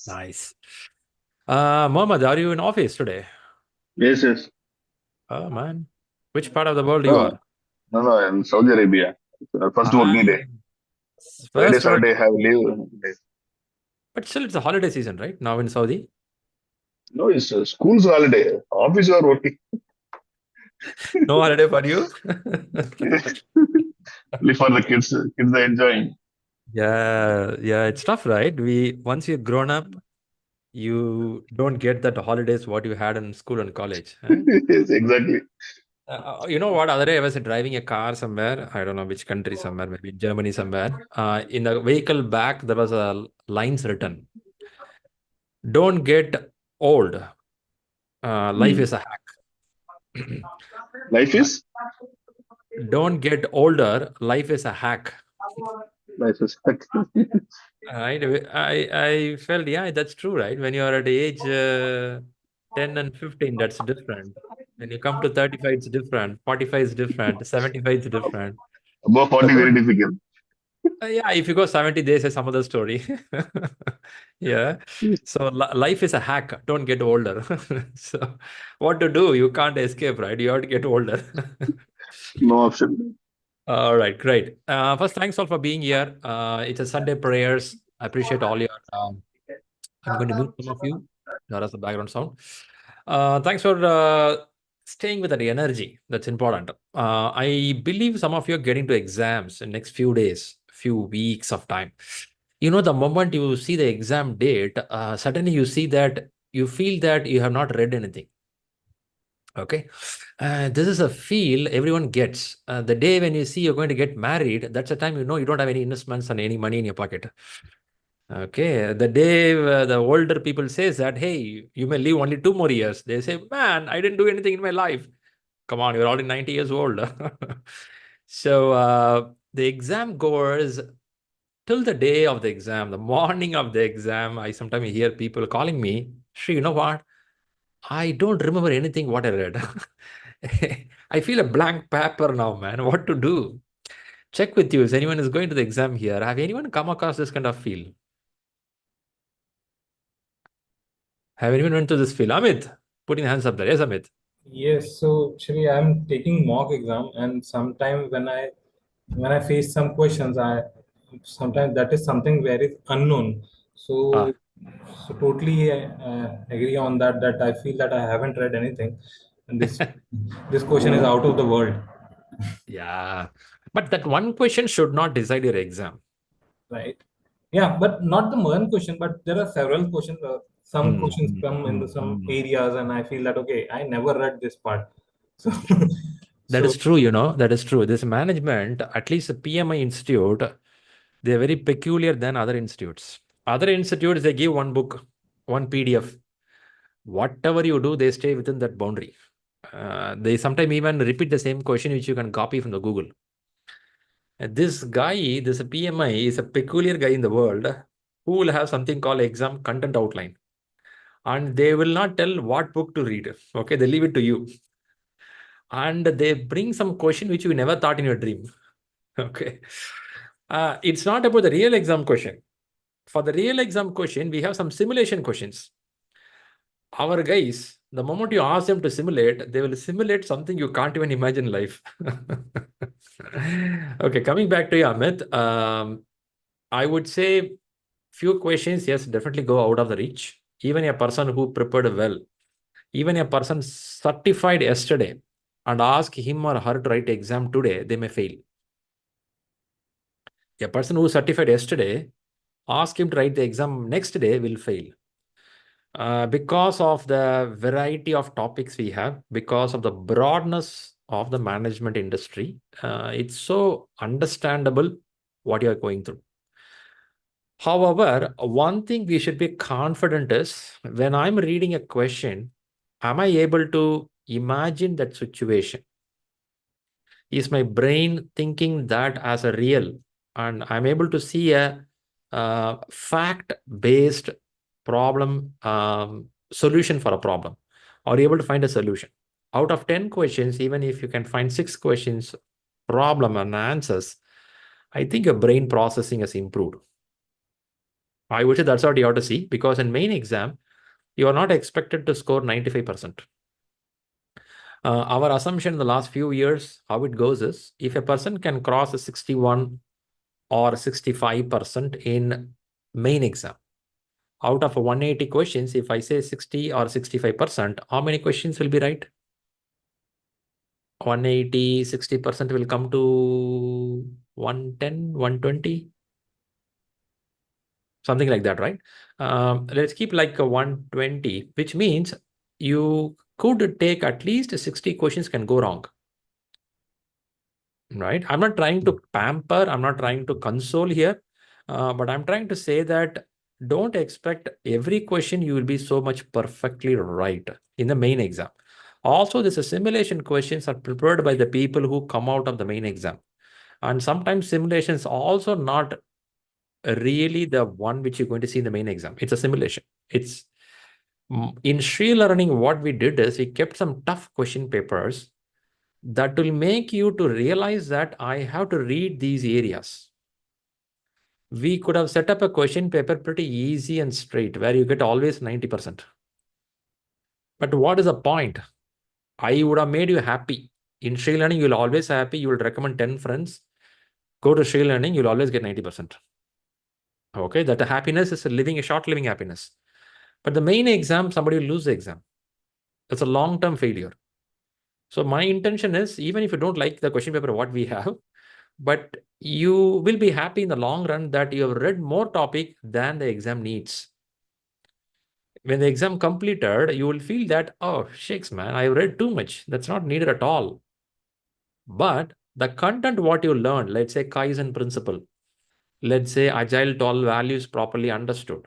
Nice. Mohammed, are you in office today? Yes, yes. Oh man, which part of the world you No, are? no, in Saudi Arabia. First Ah, working day. Friday, first work, Saturday have leave. but still it's a holiday season, right? Now in Saudi, No, it's school's holiday. Office are working. no holiday for you. Only for the kids. Kids are enjoying. Yeah, yeah, it's tough, right? We once you're grown up, you don't get that holidays what you had in school and college. Huh? Yes, exactly. You know what? Other day I was driving a car somewhere. I don't know which country somewhere, maybe Germany somewhere. In the vehicle back, there was a lines written. Don't get old. Life Hmm. is a hack. Life Uh, is? don't get older. Life is a hack. Life is. Right? I felt, yeah, that's true, right? When you are at age 10 and 15, that's different. When you come to 35, it's different. 45 is different. 75 is different. Above So 40, don't, very difficult. yeah, if you go 70 days, is some other story. Yeah. So life is a hack. Don't get older. So what to do? You can't escape, right? You have to get older. No option. All right, great. First, thanks all for being here. It's a Sunday prayers. I appreciate all your. I'm going to mute some of you. There is a background sound. Thanks for staying with that energy. That's important. I believe some of you are getting to exams in next few days, few weeks of time. You know, the moment you see the exam date, suddenly you see that you feel that you have not read anything. Okay. This is a feel everyone gets. The day when you see you're going to get married, that's the time you know you don't have any investments and any money in your pocket. Okay. The day the older people says that, hey, you may live only 2 more years. They say, man, I didn't do anything in my life. Come on, you're already 90 years old. So the exam goers till the day of the exam, the morning of the exam, I sometimes hear people calling me, Shri, you know what? I don't remember anything what I read. I feel a blank paper now, man. What to do? Check with you. If anyone is going to the exam here, have anyone come across this kind of feel? Have anyone went to this feel? Amit, putting hands up there. Yes, Amit. Yes, so Shri, I'm taking mock exam, and sometimes when I face some questions, I sometimes that is something very unknown. So Ah, so totally agree on that. That I feel that I haven't read anything, and this question is out of the world, yeah. But that one question should not decide your exam. right? Yeah, but not the one question, but there are several questions. Some Hmm, questions hmm, come in hmm, the some hmm. areas, and I feel that okay, I never read this part. So That so is true, you know, that is true. This management, at least the PMI Institute, they're very peculiar than other institutes. Other institutes, they give one book, one PDF. Whatever you do, they stay within that boundary. They sometimes even repeat the same question which you can copy from the Google. This guy, this PMI, is a peculiar guy in the world who will have something called exam content outline. And they will not tell what book to read. Okay, they leave it to you. And they bring some question which you never thought in your dream. Okay. It's not about the real exam question. For the real exam question, we have some simulation questions. Our guys, the moment you ask them to simulate, they will simulate something you can't even imagine life. Okay, coming back to you, Amit. I would say few questions, yes, definitely go out of the reach. Even a person who prepared well, even a person certified yesterday, and ask him or her to write exam today, they may fail. A person who certified yesterday, ask him to write the exam next day, will fail. Because of the variety of topics we have, because of the broadness of the management industry, it's so understandable what you are going through. However, one thing we should be confident is when I'm reading a question, am I able to imagine that situation? Is my brain thinking that as a real? And I'm able to see a fact-based problem solution for a problem, or able to find a solution. Out of 10 questions, even if you can find 6 questions, problem and answers, I think your brain processing has improved. I would say that's what you have to see, because in main exam, you are not expected to score 95%. Our assumption in the last few years, how it goes is, if a person can cross a 61 or 65% in main exam, out of 180 questions, if I say 60 or 65%, how many questions will be right? 180, 60% will come to 110, 120, something like that, right? Let's keep like a 120, which means you could take at least 60 questions can go wrong, right? I'm not trying to pamper, I'm not trying to console here, but I'm trying to say that don't expect every question you will be so much perfectly right in the main exam. Also, this simulation questions are prepared by the people who come out of the main exam. And sometimes simulations also not really the one which you're going to see in the main exam. It's a simulation. It's in ShriLearning, what we did is we kept some tough question papers that will make you to realize that I have to read these areas. We could have set up a question paper pretty easy and straight where you get always 90%. But what is the point? I would have made you happy. In ShriLearning, you'll always happy. You will recommend 10 friends. Go to ShriLearning, you'll always get 90%. Okay, that the happiness is a short living happiness. But the main exam, somebody will lose the exam. That's a long-term failure. So my intention is, even if you don't like the question paper, what we have, but you will be happy in the long run that you have read more topic than the exam needs. When the exam completed, you will feel that, oh, shakes, man, I read too much. That's not needed at all. But the content, what you learned, let's say Kaizen principle, let's say Agile 12 values properly understood,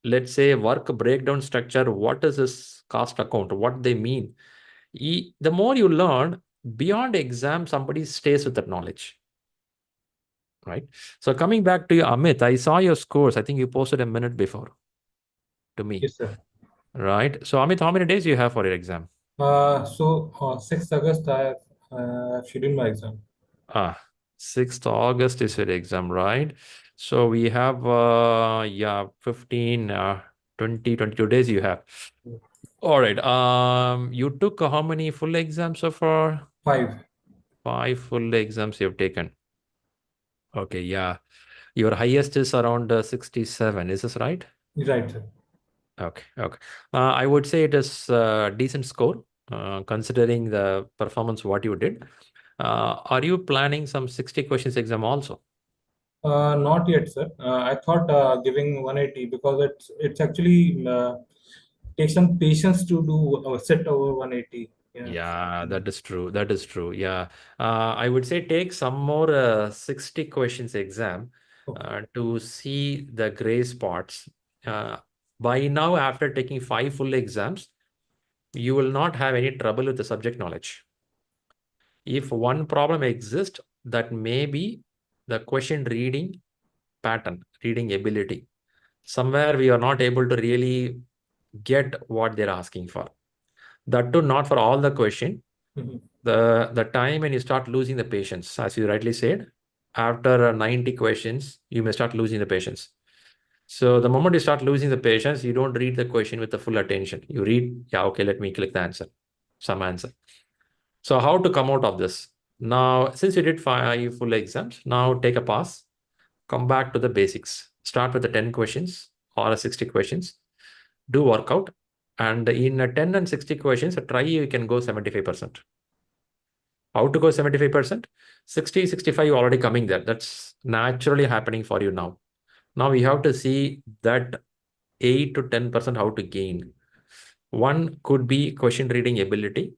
let's say work breakdown structure, what is this cost account, what they mean. The more you learn, beyond exam, somebody stays with that knowledge. Right. So coming back to you, Amit, I saw your scores. I think you posted a minute before to me. Yes, sir. Right. So Amit, how many days do you have for your exam? 6th August, I have scheduled my exam. 6th August is your exam, right? So we have, 15, 20, 22 days you have. All right. You took how many full exams so far? 5. 5 full exams you have taken. Okay. Yeah. Your highest is around 67. Is this right? Right, sir. Okay. Okay. I would say it is a decent score, considering the performance what you did. Are you planning some 60 questions exam also? Not yet, sir. I thought giving 180 because it's actually takes some patience to do set over 180. Yeah. Yeah, that is true. That is true. Yeah. I would say take some more 60 questions exam Okay. to see the gray spots. Uh, by now, after taking 5 full exams, you will not have any trouble with the subject knowledge. If one problem exists, that may be the question reading pattern, reading ability. Somewhere we are not able to really get what they're asking for. That too, not for all the question. Mhm. The time when you start losing the patience, as you rightly said, after 90 questions, you may start losing the patience. So the moment you start losing the patience, you don't read the question with the full attention. You read, yeah, okay, let me click the answer, some answer. So how to come out of this? Now, since you did 5 full exams, now take a pause, come back to the basics. Start with the 10 questions or 60 questions, do workout, and in 10 and 60 questions, try you can go 75%. How to go 75%? 60, 65, you're already coming there. That's naturally happening for you now. Now we have to see that 8 to 10% how to gain. One could be question reading ability.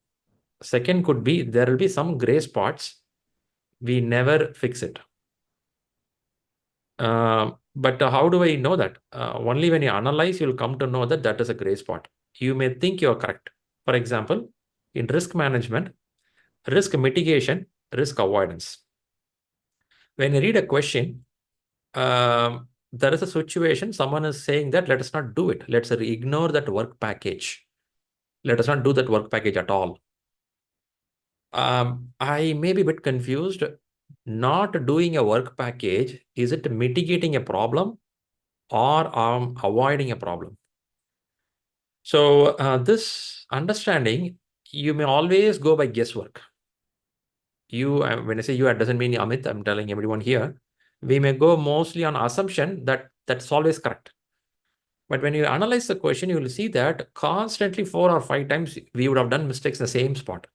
Second could be there will be some gray spots. We never fix it. But how do I know that? Only when you analyze, you'll come to know that that is a gray spot. You may think you're correct. For example, in risk management, risk mitigation, risk avoidance. When you read a question, there is a situation, someone is saying that let us not do it. Let's ignore that work package. Let us not do that work package at all. I may be a bit confused. Not doing a work package, is it mitigating a problem or I'm avoiding a problem. So this understanding, you may always go by guesswork. When I say you, it doesn't mean Amit, I'm telling everyone here. We may go mostly on assumption that that's always correct. But when you analyze the question, you will see that constantly 4 or 5 times we would have done mistakes in the same spot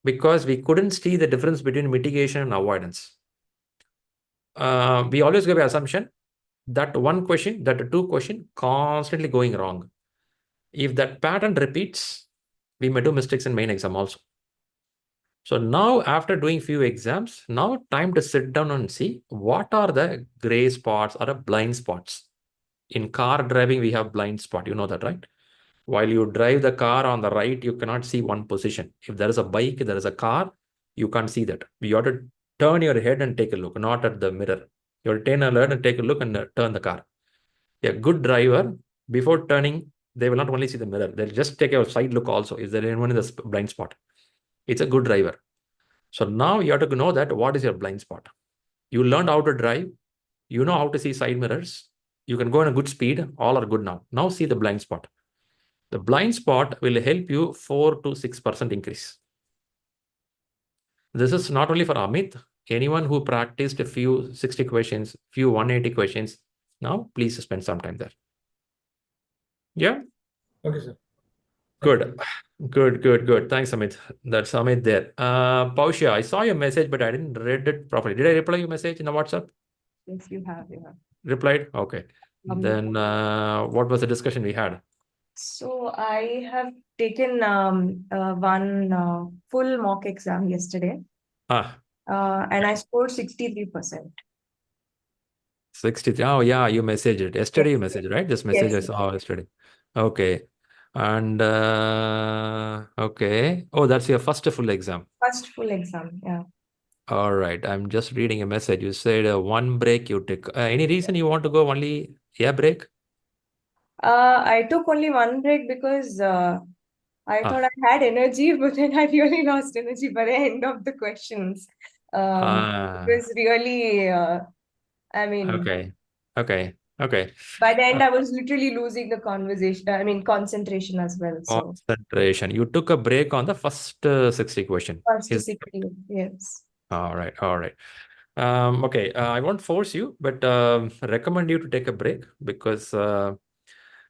because we couldn't see the difference between mitigation and avoidance. We always go by assumption that one question, that two question constantly going wrong. If that pattern repeats, we may do mistakes in main exam also. So now after doing few exams, now time to sit down and see what are the gray spots or blind spots. In car driving, we have blind spot. You know that, right? While you drive the car on the right, you cannot see one position. If there is a bike, there is a car, you can't see that. You have to turn your head and take a look, not at the mirror. You have to turn your head and take a look and turn the car. A good driver, before turning, they will not only see the mirror, they'll just take a side look also. Is there anyone in the blind spot? It's a good driver. So now you have to know that what is your blind spot. You learned how to drive. You know how to see side mirrors. You can go in a good speed. All are good now. Now see the blind spot. The blind spot will help you 4 to 6% increase. This is not only for Amit. Anyone who practiced a few 60 questions, few 180 questions, now please spend some time there. Yeah? Okay, sir. Good. Good. Thanks, Amit. That's Amit there. Pausha, I saw your message, but I didn't read it properly. Did I reply your message in the WhatsApp? Yes, you have. Replied? Okay. Then what was the discussion we had? So I have taken one full mock exam yesterday, and I scored 63%. 63. Oh, yeah, you messaged it. Yesterday you Yes. messaged, right? This message I Yes. saw yesterday. Okay. And okay. Oh, that's your first full exam. First full exam, yeah. All right. I'm just reading a message. You said one break you took. Any reason you want to go only a break? I took only one break because I thought I had energy, but then I really lost energy by the end of the questions. It was really, I mean, Okay. by the end, I was literally losing the concentration as well. So Concentration. You took a break on the first 60 question. first 60, yes. All right. Okay. I won't force you, but recommend you to take a break because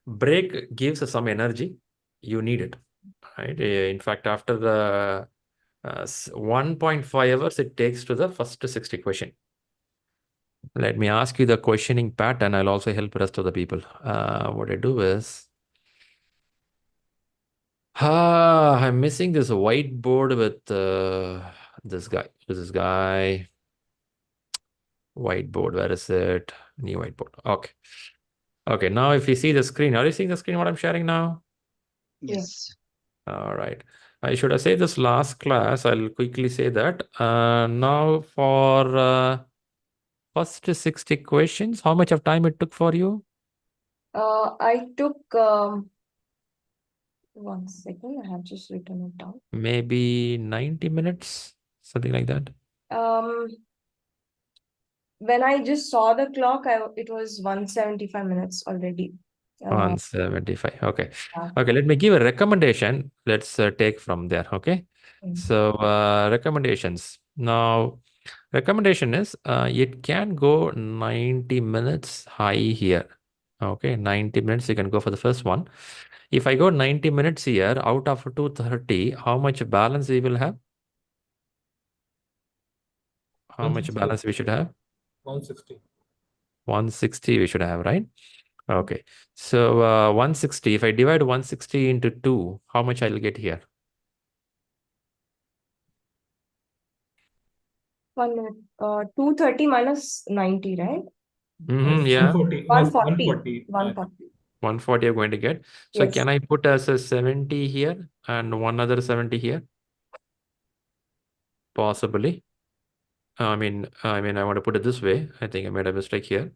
break gives some energy. You need it, right? In fact, after the 1.5 hours it takes to the first 60 question. Let me ask you the questioning pattern. I'll also help the rest of the people. What I do is, I'm missing this whiteboard with this guy. This guy. Whiteboard. Where is it? New whiteboard. Okay. Now, if you see the screen, are you seeing the screen? What I'm sharing now? Yes. All right. I should have said this last class. I'll quickly say that. Now, for first 60 questions, how much of time it took for you? I took 1 second. I have just written it down. Maybe 90 minutes, something like that. When I just saw the clock, it was 175 minutes already. 175. Okay. Okay. Let me give a recommendation. Let's take from there. Okay. So recommendations. Now, recommendation is it can go 90 minutes high here. Okay. 90 minutes. You can go for the first one. If I go 90 minutes here out of 230, how much balance we will have? How much balance we should have? 160. 160 we should have, right? Okay. So 160, if I divide 160 into 2, how much I'll get here? 1 minute. 230 minus 90, right? Yeah. 140. 140. 140. 140 I'm going to get. So Yes. can I put as a 70 here and one other 70 here? Possibly. I want to put it this way. I think I made a mistake here.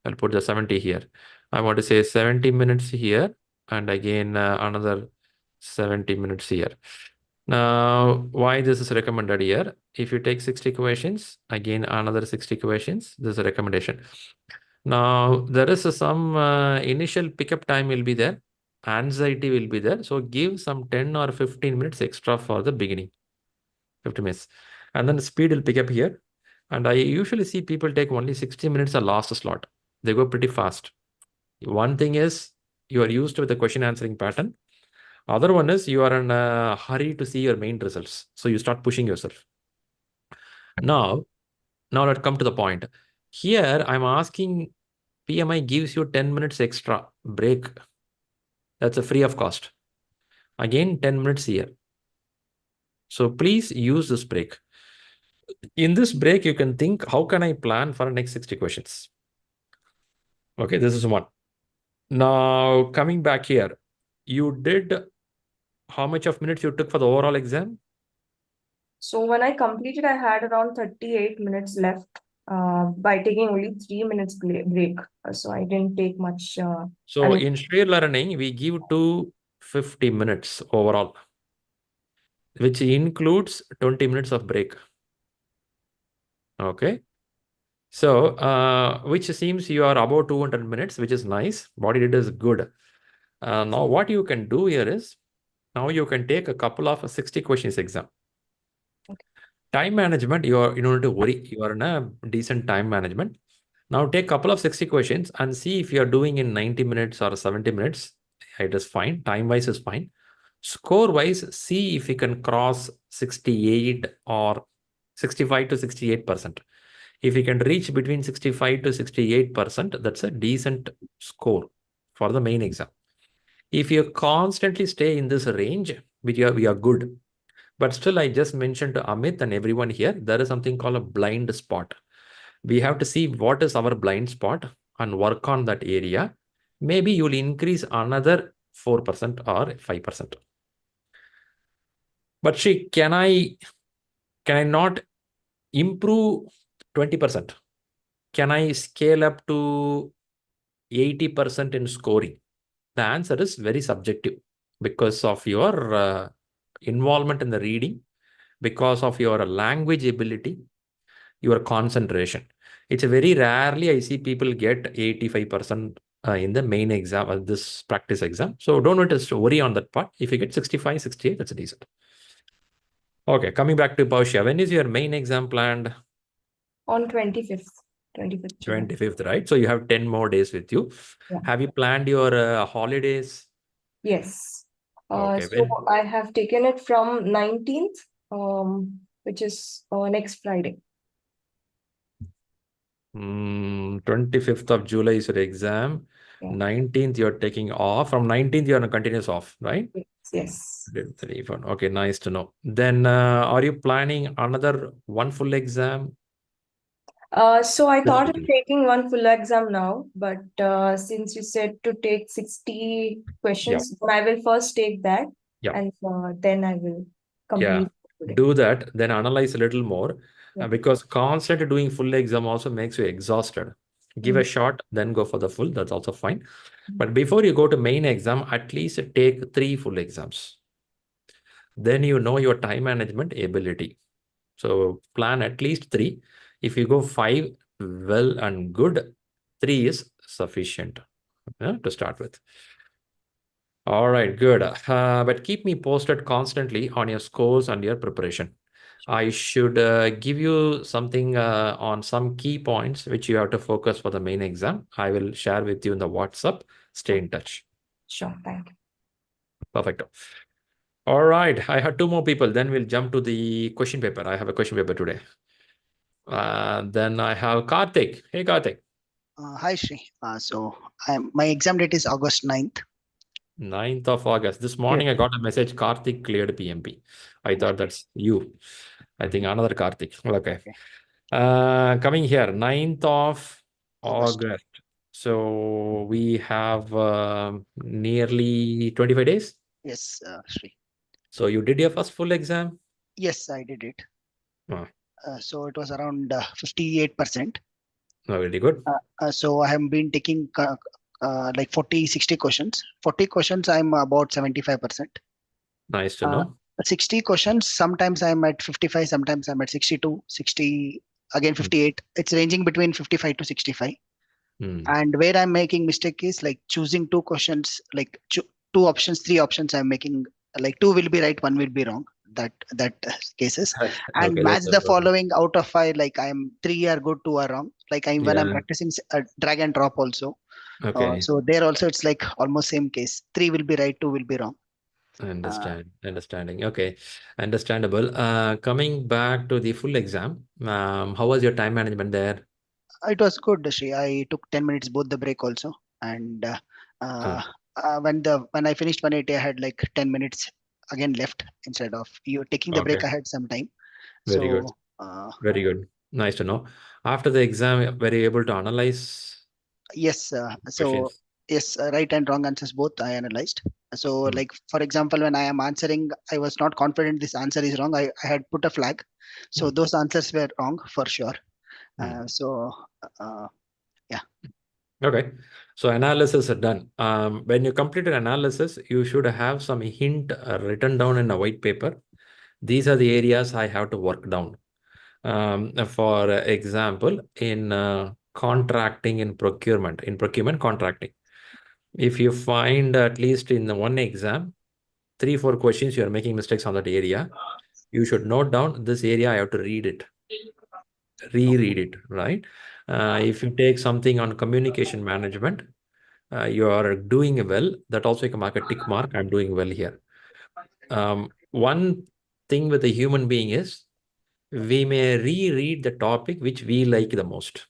I'll put the 70 here. I want to say 70 minutes here and again another 70 minutes here. Now, why this is recommended here? If you take 60 questions, again another 60 questions, this is a recommendation. Now, there is some initial pickup time will be there. Anxiety will be there. So give some 10 or 15 minutes extra for the beginning. 50 minutes. And then the speed will pick up here. And I usually see people take only 60 minutes a last slot. They go pretty fast. One thing is you are used with the question answering pattern. Other one is you are in a hurry to see your main results. So you start pushing yourself. Now let's come to the point. Here, I'm asking PMI gives you 10 minutes extra break. That's a free of cost. Again, 10 minutes here. So please use this break. In this break, you can think, how can I plan for the next 60 questions? Okay, this is one. Now, coming back here, you did how much of minutes you took for the overall exam? So when I completed, I had around 38 minutes left by taking only 3 minutes break. So I didn't take much. So in ShriLearning, we give 250 minutes overall, which includes 20 minutes of break. Okay. So, which seems you are about 200 minutes, which is nice. What you did is good. Now, what you can do here is, now you can take a couple of 60 questions exam. Okay. Time management, you don't need to worry. You are in a decent time management. Now take a couple of 60 questions and see if you are doing in 90 minutes or 70 minutes. It is fine. Time-wise is fine. Score-wise, see if you can cross 68 or 65 to 68%. If you can reach between 65 to 68%, that's a decent score for the main exam. If you constantly stay in this range, we are good. But still, I just mentioned to Amit and everyone here, there is something called a blind spot. We have to see what is our blind spot and work on that area. Maybe you'll increase another 4% or 5%. But Shri, can I not improve 20%? Can I scale up to 80% in scoring? The answer is very subjective because of your involvement in the reading, because of your language ability, your concentration. It's very rarely I see people get 85% in the main exam, this practice exam. So don't worry on that part. If you get 65, 68, that's decent. Okay, coming back to Pausha, when is your main exam planned? On 25th. 25th, right? So you have 10 more days with you. Yeah. Have you planned your holidays? Yes. Okay, so I have taken it from 19th, which is next Friday. 25th of July is your exam. Yeah. 19th you're taking off. From 19th you're on a continuous off, right? Yes. Okay, nice to know. Then are you planning another one full exam? So I thought of taking one full exam now, but since you said to take 60 questions, I will first take that, and then I will complete. Do that, then analyze a little more, because constantly doing full exam also makes you exhausted. Give a shot, then go for the full. That's also fine. But before you go to main exam, at least take 3 full exams. Then you know your time management ability. So plan at least 3. If you go 5, well and good. 3 is sufficient to start with. All right, good. But keep me posted constantly on your scores and your preparation. I should give you something on some key points which you have to focus for the main exam. I will share with you in the WhatsApp. Stay in touch. Sure, thank you. Perfect. All right, I have 2 more people. Then we'll jump to the question paper. I have a question paper today. Then I have Karthik. Hey, Karthik. Hi, Shri. So my exam date is August 9th. 9th of August. This morning I got a message, Karthik cleared PMP. I thought that's you. I think another Karthik. Okay. Coming here, 9th of August. So we have nearly 25 days. Yes, Shri. So you did your first full exam? Yes, I did it. So it was around 58%. Oh, very good. So I have been taking like 40, 60 questions. 40 questions, I'm about 75%. Nice to know. 60 questions, sometimes I'm at 55, sometimes I'm at 62, 60, again 58. It's ranging between 55 to 65. And where I'm making mistake is like choosing two questions, like two options, three options. I'm making like two will be right, one will be wrong. That cases, and Okay, match that's the a problem. following out of five. Like I'm three are good, two are wrong. Like when I'm Yeah. practicing drag and drop also. Okay. So there also it's like almost same case. Three will be right, two will be wrong. Understanding. Okay, understandable. Coming back to the full exam, how was your time management there? It was good, Shri. I took 10 minutes both the break also, and Uh, when I finished 180, I had like 10 minutes again left instead of you taking the break. okay, I had some time, very good, so very good. Nice to know. After the exam, were you able to analyze yes. So questions? yes, right and wrong answers both I analyzed. So Hmm. like for example, when I am answering, I was not confident this answer is wrong. I had put a flag, so Hmm. those answers were wrong for sure. Hmm. So uh, yeah. Okay, so analysis are done. When you complete an analysis, you should have some hint written down in a white paper. These are the areas I have to work down. For example, in contracting in procurement contracting, if you find at least in the one exam, 3, 4 questions, you are making mistakes on that area, you should note down this area, I have to read it, reread it, right? If you take something on communication management, you are doing well, that also you can mark a tick mark, I'm doing well here. One thing with a human being is, we may reread the topic which we like the most.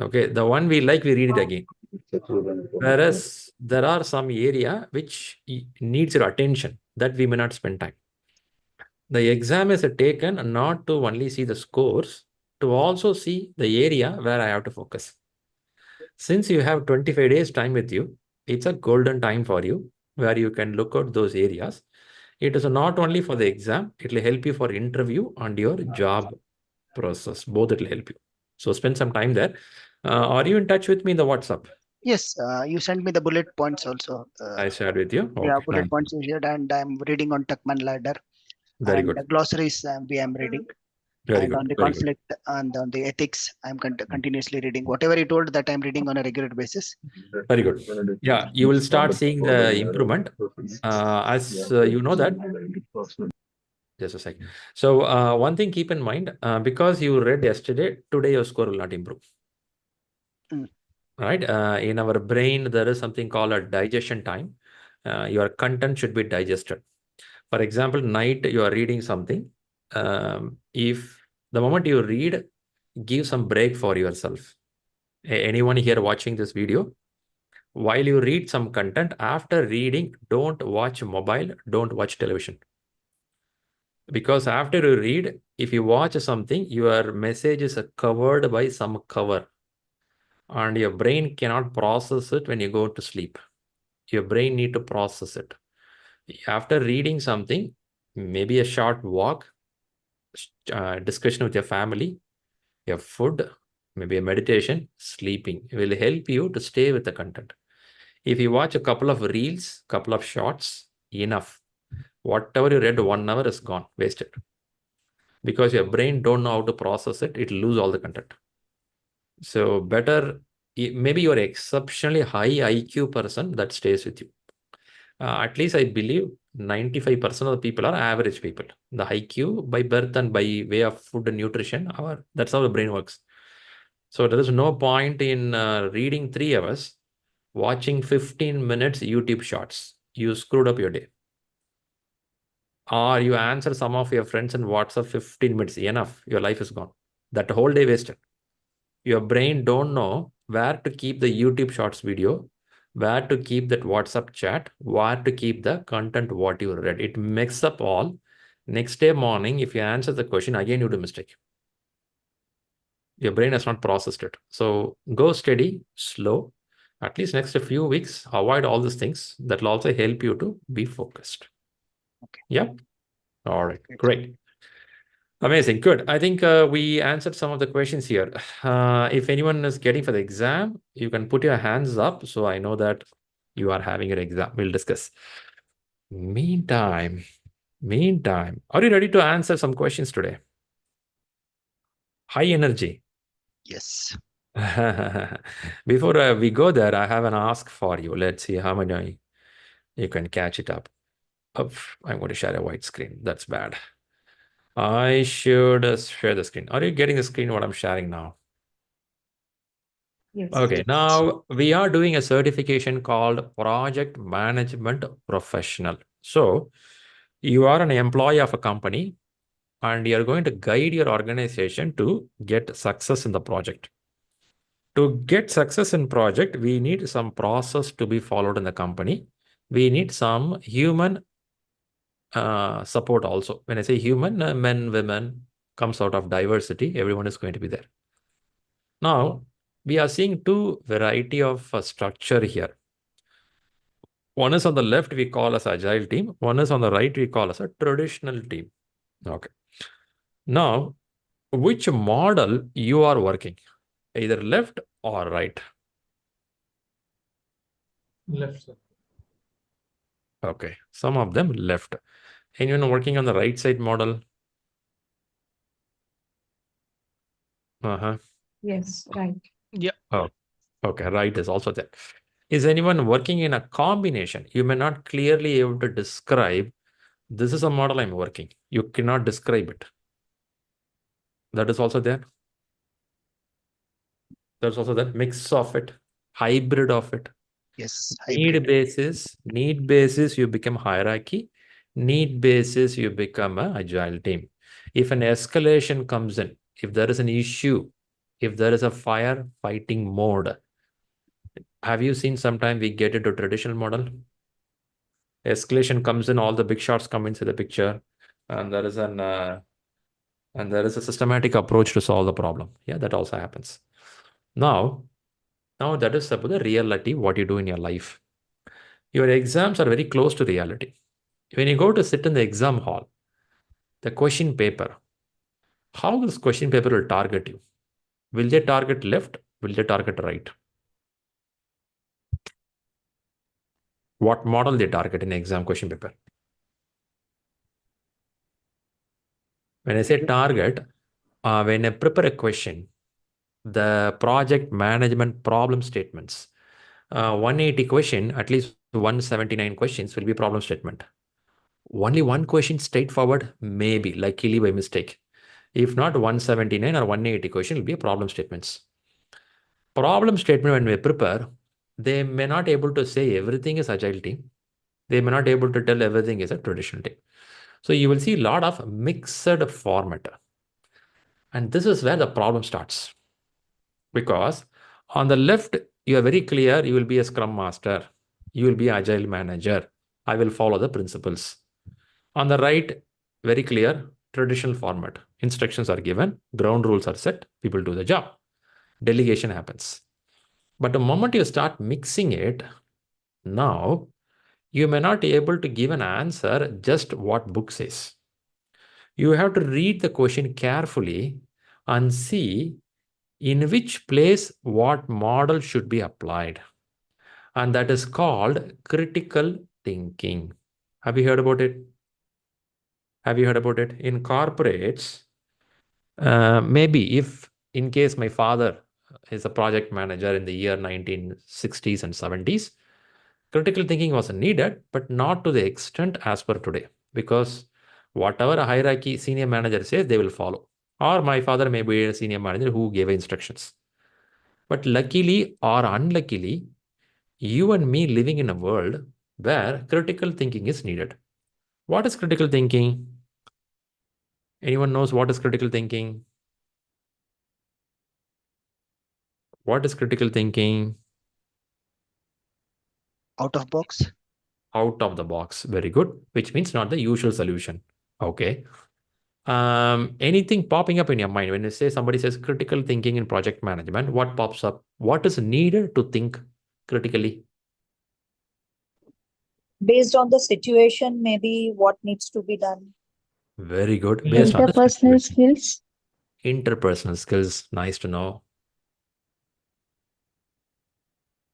Okay, the one we like, we read it again. Whereas there are some area which needs your attention that we may not spend time. The exam is taken not to only see the scores, to also see the area where I have to focus. Since you have 25 days time with you, it's a golden time for you where you can look at those areas. It is not only for the exam, it will help you for interview and your job process. Both it will help you. So spend some time there. Are you in touch with me in the WhatsApp? Yes, you sent me the bullet points also. I shared with you. Yeah, Okay, bullet nice. points you shared, and I'm reading on Tuckman ladder Very and good. the glossaries we am reading, Very and on good. the Very good. conflict and on the ethics, I'm continuously reading. Whatever you told that I'm reading on a regular basis. Very good. Yeah, you will start seeing the improvement. As you know that, just a second. So one thing keep in mind, because you read yesterday, today your score will not improve. Mm. Right? In our brain, there is something called a digestion time. Your content should be digested. For example, night you are reading something. If the moment you read, give some break for yourself. Anyone here watching this video, while you read some content, after reading, don't watch mobile, don't watch television. Because after you read, if you watch something, your message is covered by some cover, and your brain cannot process it when you go to sleep. Your brain need to process it. After reading something, maybe a short walk, discussion with your family, your food, maybe a meditation, sleeping will help you to stay with the content. If you watch a couple of reels, couple of shorts, enough. Whatever you read 1 hour is gone, wasted. Because your brain don't know how to process it, it lose all the content. So better, maybe you're exceptionally high IQ person that stays with you. At least I believe 95% of the people are average people. The IQ by birth and by way of food and nutrition, that's how the brain works. So there is no point in reading 3 hours, watching 15 minutes YouTube shorts. You screwed up your day. Or you answer some of your friends in WhatsApp 15 minutes, enough, your life is gone. That whole day wasted. Your brain don't know where to keep the YouTube shorts video, where to keep that WhatsApp chat, where to keep the content what you read. It mixes up all. Next day morning, if you answer the question, again you do mistake. Your brain has not processed it. So go steady, slow. At least next a few weeks, avoid all these things. That will also help you to be focused. Okay. Yeah. All right. Great. Amazing. Good. I think we answered some of the questions here. If anyone is getting for the exam, you can put your hands up so I know that you are having your exam. We'll discuss. Meantime, are you ready to answer some questions today? High energy. Yes. Before we go there, I have an ask for you. Let's see how many you can catch it up. I'm going to share a white screen. That's bad. I should share the screen. Are you getting the screen what I'm sharing now? Yes. Okay, now we are doing a certification called Project Management Professional. So you are an employee of a company and you're going to guide your organization to get success in the project. To get success in project, we need some process to be followed in the company. We need some human support also. When I say human, men, women, comes out of diversity. Everyone is going to be there. Now, we are seeing two variety of structure here. One is on the left, we call as agile team. One is on the right, we call as a traditional team. Okay. Now, which model you are working? Either left or right? Left, sir. Okay. Some of them left. Anyone working on the right side model? Uh-huh. Yes, right. Yeah. Oh, okay. Right is also there. Is anyone working in a combination? You may not clearly able to describe, this is a model I'm working. You cannot describe it. That is also there. There's also that mix of it, hybrid of it. Yes. Need Hybrid. basis, you become hierarchy. Need basis, you become a agile team. If an escalation comes in, if there is an issue, if there is a firefighting mode, have you seen sometime we get into traditional model? Escalation comes in, all the big shots come into the picture, and there is a systematic approach to solve the problem. Yeah, that also happens. Now that is about the reality, what you do in your life. Your exams are very close to reality. When you go to sit in the exam hall, the question paper, how this question paper will target you? Will they target left? Will they target right? What model they target in exam question paper? When I say target, when I prepare a question, the project management problem statements, 180 question, at least 179 questions will be problem statement. Only one question straightforward, maybe, luckily by mistake. If not, 179 or 180 question will be problem statements. Problem statement when we prepare, they may not able to say everything is agile team. They may not able to tell everything is a traditional team. So you will see a lot of mixed format. And this is where the problem starts. Because on the left, you are very clear, you will be a scrum master. You will be agile manager. I will follow the principles. On the right, very clear, traditional format. Instructions are given, ground rules are set, people do the job. Delegation happens. But the moment you start mixing it, now you may not be able to give an answer just what book says. You have to read the question carefully and see in which place what model should be applied. And that is called critical thinking. Have you heard about it? Have you heard about it? In corporates, maybe if in case my father is a project manager in the year 1960s and 70s, critical thinking was needed, but not to the extent as per today, because whatever a hierarchy senior manager says, they will follow. Or my father may be a senior manager who gave instructions. But luckily or unluckily, you and me living in a world where critical thinking is needed. What is critical thinking? Anyone knows what is critical thinking? What is critical thinking? Out of box. Out of the box. Very good. Which means not the usual solution. Okay. Anything popping up in your mind when you say somebody says critical thinking in project management, what pops up? What is needed to think critically? Based on the situation, maybe what needs to be done. Very good. Based on the Interpersonal situation. skills. Interpersonal skills. Nice to know.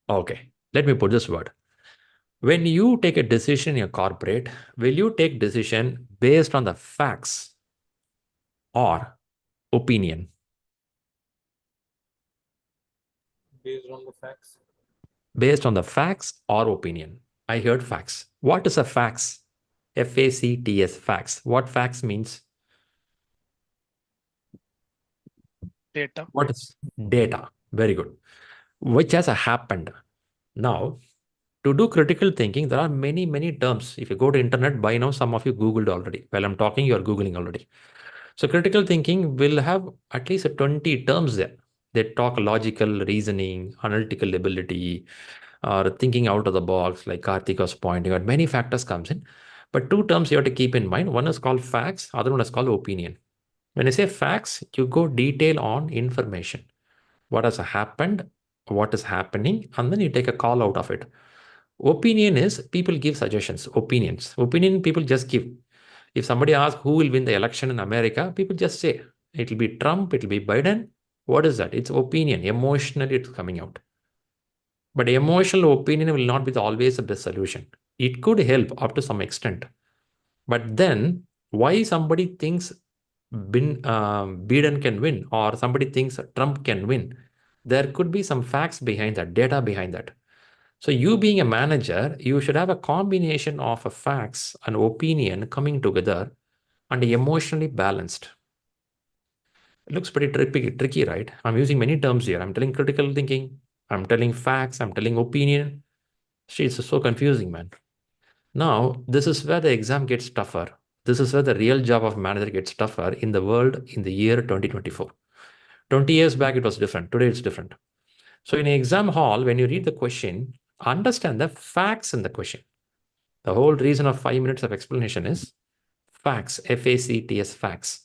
Okay. Let me put this word. When you take a decision in your corporate, will you take decision based on the facts or opinion? based on the facts. Based on the facts or opinion. I heard facts. What is a facts? F-A-C-T-S, facts. What facts means? Data. What is data? Very good. Which has happened. Now, to do critical thinking, there are many, many terms. If you go to internet, by now, some of you Googled already. While I'm talking, you are Googling already. So critical thinking will have at least 20 terms there. They talk logical reasoning, analytical ability, or thinking out of the box, like Karthik was pointing out. Many factors comes in. But two terms you have to keep in mind. One is called facts, other one is called opinion. When I say facts, you go detail on information. What has happened, what is happening, and then you take a call out of it. Opinion is people give suggestions, opinions. Opinion people just give. If somebody asks who will win the election in America, people just say it will be Trump, it will be Biden. What is that? It's opinion. Emotionally, it's coming out. But emotional opinion will not be always the best solution. It could help up to some extent. But then, why somebody thinks Biden can win or somebody thinks Trump can win? There could be some facts behind that, data behind that. So you being a manager, you should have a combination of a facts and opinion coming together and emotionally balanced. It looks pretty tricky, right? I'm using many terms here. I'm telling critical thinking, I'm telling facts, I'm telling opinion. It's so confusing, man. Now, this is where the exam gets tougher. This is where the real job of manager gets tougher in the world in the year 2024. 20 years back, it was different. Today, it's different. So in an exam hall, when you read the question, understand the facts in the question. The whole reason of 5 minutes of explanation is facts, F-A-C-T-S, facts.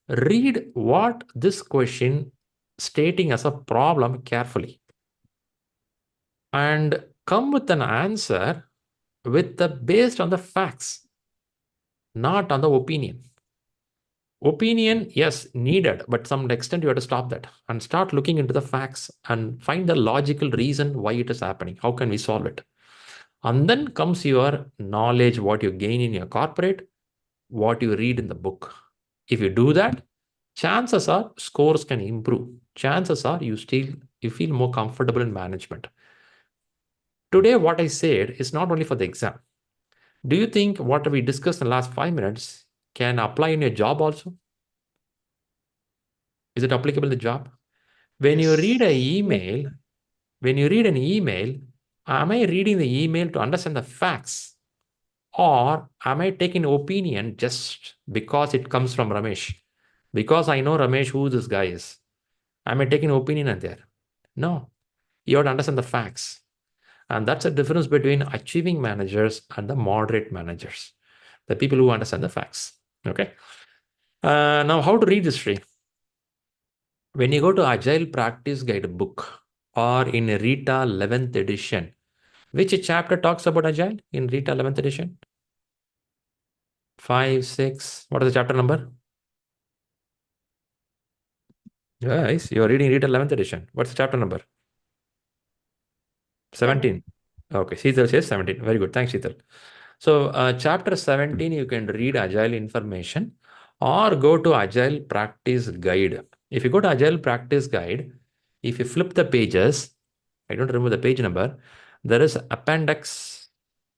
Read what this question stating as a problem carefully and come with an answer based on the facts, not on the opinion. Opinion, yes, needed, but some extent you have to stop that and start looking into the facts and find the logical reason why it is happening. How can we solve it? And then comes your knowledge, what you gain in your corporate, what you read in the book. If you do that, chances are scores can improve. Chances are you feel more comfortable in management. Today, what I said is not only for the exam. Do you think what we discussed in the last 5 minutes can apply in your job also? Is it applicable in the job? When you read an email, am I reading the email to understand the facts? Or am I taking opinion just because it comes from Ramesh? Because I know Ramesh who this guy is. Am I taking opinion in there? No. You have to understand the facts. And that's the difference between achieving managers and the moderate managers. The people who understand the facts. Okay. Now, how to read this, Shri? When you go to Agile Practice Guide book or in Rita 11th edition, which chapter talks about Agile in Rita 11th edition? 5, 6. What is the chapter number? Guys, you're reading Rita 11th edition. What's the chapter number? 17. Okay, Sheetal says 17. Very good. Thanks, Sheetal. So, chapter 17, you can read Agile information or go to Agile Practice Guide. If you go to Agile Practice Guide, if you flip the pages, I don't remember the page number, there is Appendix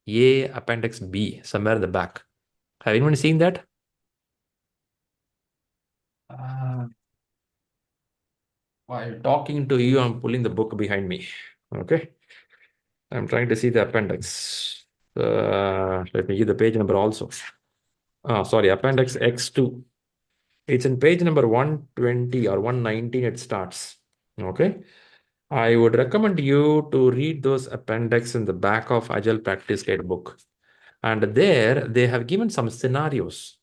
A, Appendix B, somewhere in the back. Have anyone seen that? While talking to you, I'm pulling the book behind me. Okay. I'm trying to see the appendix. Let me give the page number also. Sorry, Appendix X2. It's in page number 120 or 119 it starts. Okay. I would recommend you to read those appendix in the back of Agile Practice Guide book. And there they have given some scenarios.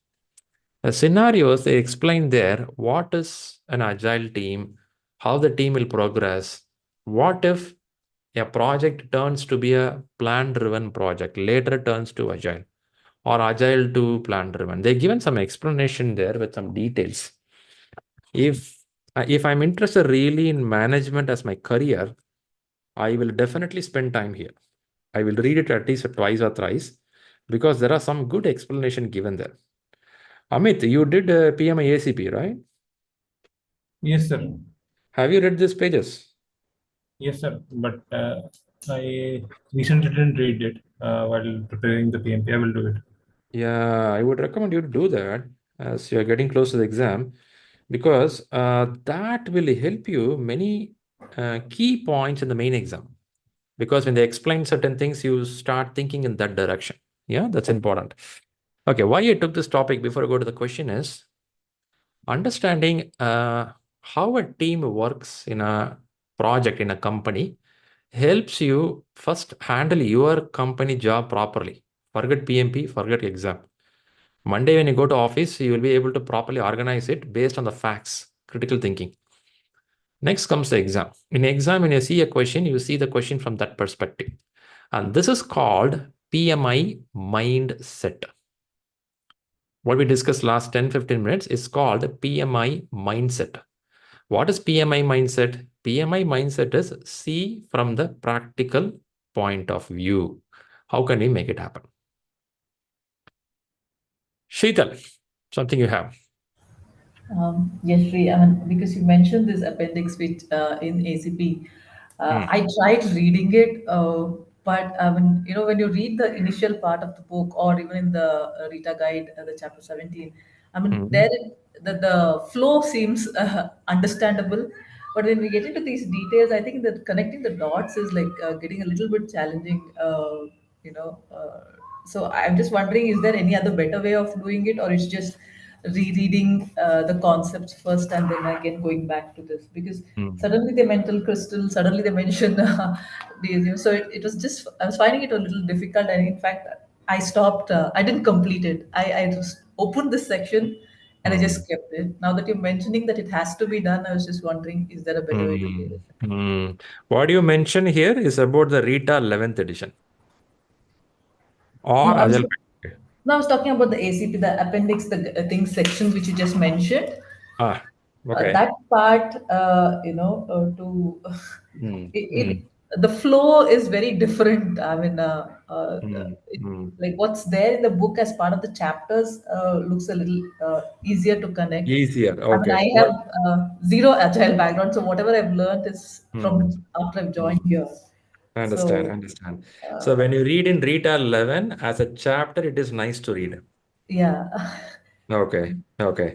The scenarios, they explain there what is an Agile team, how the team will progress. What if a project turns to be a plan-driven project, later turns to Agile, or Agile to plan-driven? They've given some explanation there with some details. If I'm interested really in management as my career, I will definitely spend time here. I will read it at least twice or thrice because there are some good explanation given there. Amit, you did PMI-ACP, right? Yes, sir. Have you read these pages? Yes, sir. But I recently didn't read it while preparing the PMP. I will do it. Yeah, I would recommend you to do that as you're getting close to the exam because that will help you many key points in the main exam. Because when they explain certain things, you start thinking in that direction. Yeah, that's important. Okay, why I took this topic before I go to the question is understanding how a team works in a project in a company helps you first handle your company job properly. Forget PMP, forget exam. Monday, when you go to office, you will be able to properly organize it based on the facts, critical thinking. Next comes the exam. In exam, when you see a question, you see the question from that perspective. And this is called PMI mindset. What we discussed last 10-15 minutes is called PMI mindset. What is PMI mindset? PMI mindset is see from the practical point of view. How can we make it happen? Sheetal, something you have. Yes, Shri, I mean, because you mentioned this appendix which in ACP, I tried reading it, but I mean, when you read the initial part of the book or even in the Rita Guide, the chapter 17, I mean, Mhm. the flow seems understandable, but when we get into these details, I think that connecting the dots is like getting a little bit challenging, you know. So I'm just wondering, is there any other better way of doing it, or it's just rereading the concepts first and then again going back to this? Because Mm. suddenly they mental crystal, suddenly they mention these. So it was just I was finding it a little difficult, and in fact, I stopped. I didn't complete it. I just opened this section and I Mm. just kept it. Now that you're mentioning that it has to be done, I was just wondering, is there a better way to do Mm. it? Mm. What you mention here is about the Rita 11th edition No, or I was Agile. no, I was talking about the ACP, the appendix, the things sections which you just mentioned. Ah, okay. That part, to Mm. it, Mm. it, the flow is very different. I mean, Mm. Mm. like what's there in the book as part of the chapters looks a little easier to connect. Easier. I mean, Okay. I What? have zero agile background, so whatever I've learned is Mm. from after I've Mm. joined here. Understand. So, Understand. So uh, when you read in Rita 11 as a chapter, it is nice to read. yeah, Okay. Okay.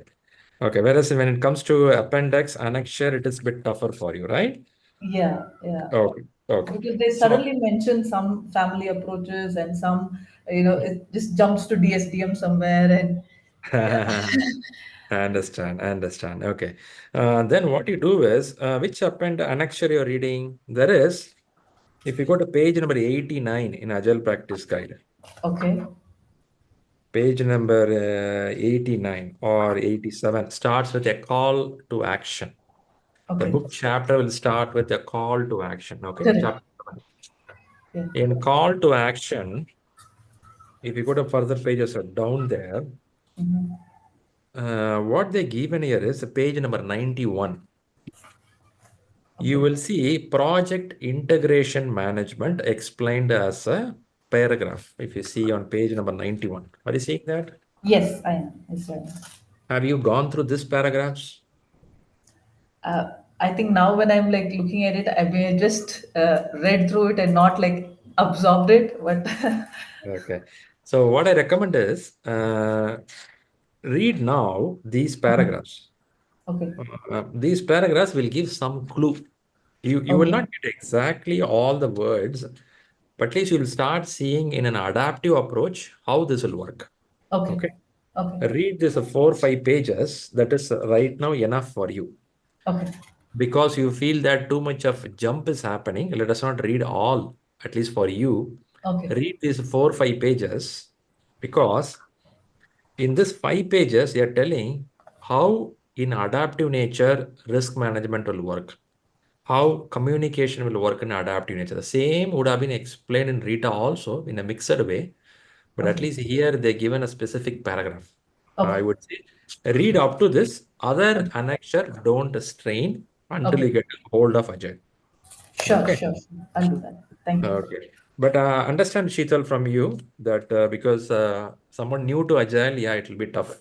Okay. Whereas when it comes to appendix, annexure, it is a bit tougher for you, right? yeah, yeah. Okay. Okay. Because they So suddenly mention some family approaches and some, it just jumps to DSDM somewhere, and yeah. I understand. I understand. Okay. Then what you do is, which append annexure you're reading? There is, if you go to page number 89 in Agile Practice Guide, Okay, page number 89 or 87 starts with a call to action. The okay, book chapter will start with a call to action. Okay. correct. Chapter 1. Yeah. In call to action, if you go to further pages are down there, Mhm. what they given here is page number 91. You Okay. will see project integration management explained as a paragraph. If you see on page number 91, are you seeing that? Yes, I am. Yes, I am. Have you gone through these paragraphs? I think now when I'm like looking at it, I may just read through it and not like absorbed it, but Okay. So what I recommend is read now these okay, paragraphs. okay, These paragraphs will give some clue. You will okay, not get exactly all the words, but at least you will start seeing in an adaptive approach how this will work. okay, Okay. okay, Read this 4 or 5 pages. That is right now enough for you. okay, Because you feel that too much of jump is happening, let us not read all, at least for you. okay, Read these 4 or 5 pages because in this 5 pages, they are telling how in adaptive nature risk management will work, how communication will work in adaptive nature. The same would have been explained in Rita also in a mixed way, but at okay, least here they're given a specific paragraph. I okay, would say read up to this. Other annexure, don't strain until okay. you get a hold of Ajay. Sure, Okay. sure, sure. I'll do that. Thank you. Okay. But understand, Sheetal, from you that because someone new to Agile, yeah, it will be tough.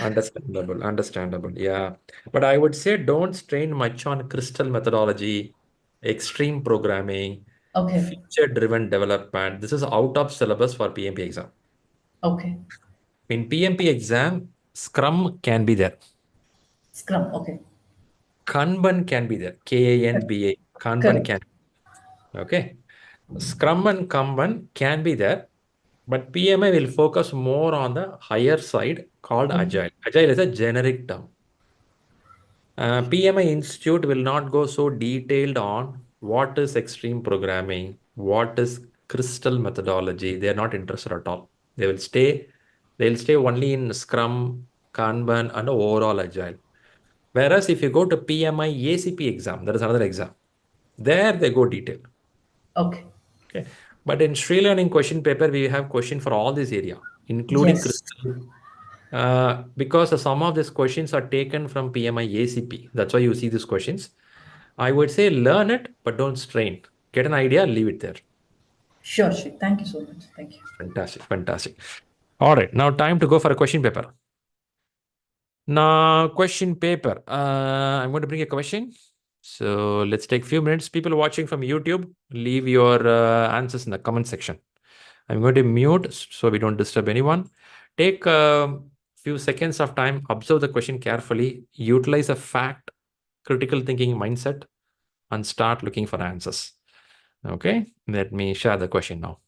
Understandable, understandable. Yeah. But I would say don't strain much on crystal methodology extreme programming, Okay. feature-driven development. This is out of syllabus for PMP exam. Okay. In PMP exam, Scrum can be there. Scrum. Okay. Kanban can be there. Kanba. Kanban Correct. can. Okay. Scrum and Kanban can be there, but PMI will focus more on the higher side called Okay. Agile. Agile is a generic term. PMI Institute will not go so detailed on what is extreme programming, what is crystal methodology. They are not interested at all. They'll stay only in Scrum, Kanban, and overall Agile. Whereas if you go to PMI-ACP exam, there is another exam. There they go detailed. Okay. Okay. But in ShriLearning question paper, we have question for all this area, including Yes. crystal. Because some of these questions are taken from PMI-ACP. That's why you see these questions. I would say learn it, but don't strain. Get an idea, leave it there. Sure, Shri. Thank you so much. Thank you. Fantastic, fantastic. All right, now time to go for a question paper. Now, question paper. I'm going to bring a question. So let's take a few minutes. People watching from YouTube, leave your answers in the comment section. I'm going to mute so we don't disturb anyone. Take a few seconds of time, observe the question carefully, utilize a fact, critical thinking mindset, and start looking for answers. Okay, let me share the question now.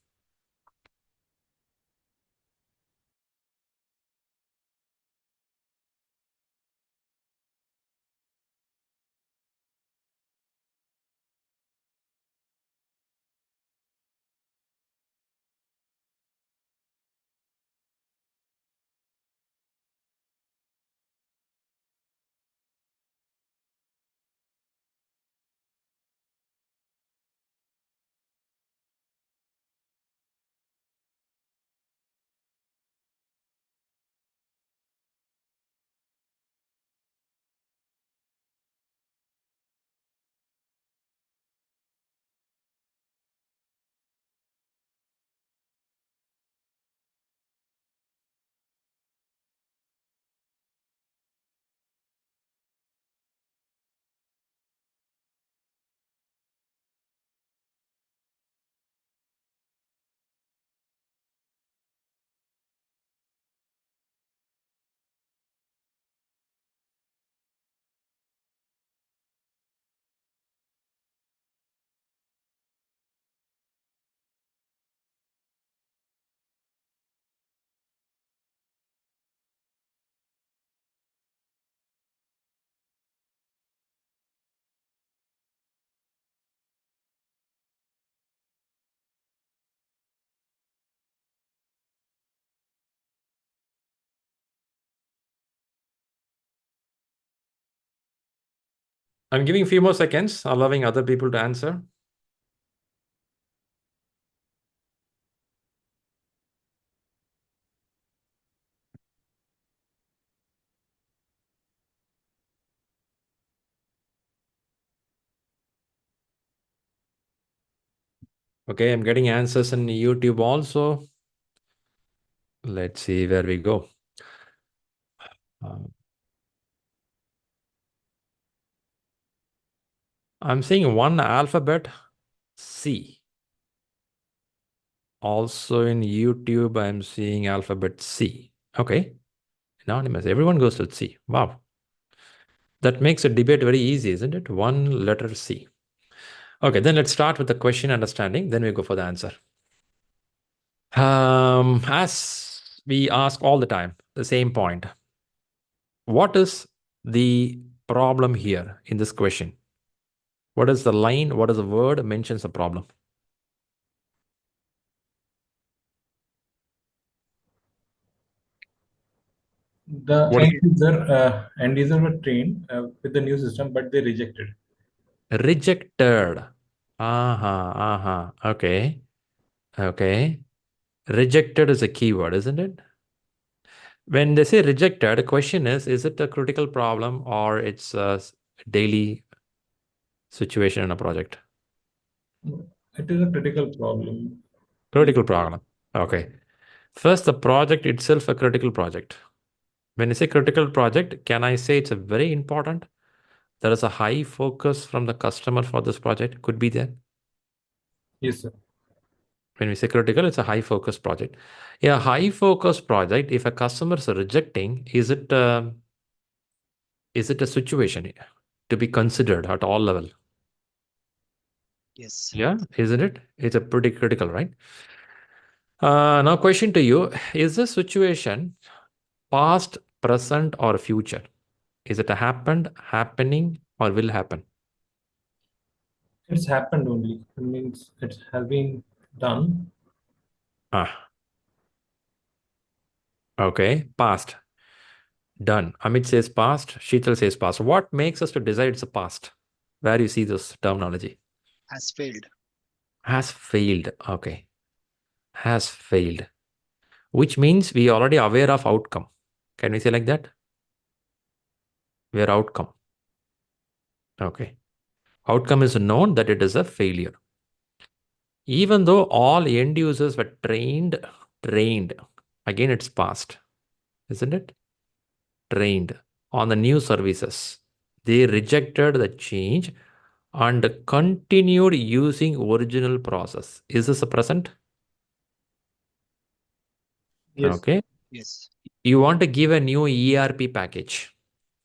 I'm giving a few more seconds, allowing other people to answer. Okay, I'm getting answers in YouTube also. Let's see where we go. I'm seeing one alphabet C. Also in YouTube, I'm seeing alphabet C. Okay, anonymous. Everyone goes to C. Wow. That makes a debate very easy, isn't it? One letter C. Okay, then let's start with the question understanding. Then we go for the answer. As we ask all the time, the same point. What is the problem here in this question? What is the line? What is the word mentions the problem? The What is end user were trained with the new system, but they rejected. Rejected. Okay. Okay. Rejected is a keyword, isn't it? When they say rejected, the question is it a critical problem or it's a daily situation in a project? It is a critical problem. Critical problem. Okay. First, the project itself a critical project. When you say critical project, can I say it's a very important? there is a high focus from the customer for this project? Could be there. Yes, sir. When we say critical, it's a high focus project. Yeah, high focus project, if a customer is rejecting, is it a situation to be considered at all level? Yes. Yeah, isn't it? It's a pretty critical, right? Now question to you, is this situation past, present, or future? Is it a happened, happening, or will happen? It's happened only. It means it has been done. Okay, past. Done. Amit says past, Sheetal says past. What makes us to decide it's a past? Where you see this terminology? Has failed. Has failed. Okay. Has failed. Which means we are already aware of outcome. Can we say like that? We are outcome. Okay. Outcome is known that it is a failure. Even though all end users were trained, again it's past, isn't it? Trained on the new services. They rejected the change and continued using original process. Is this a present? Yes. Okay. Yes. You want to give a new ERP package.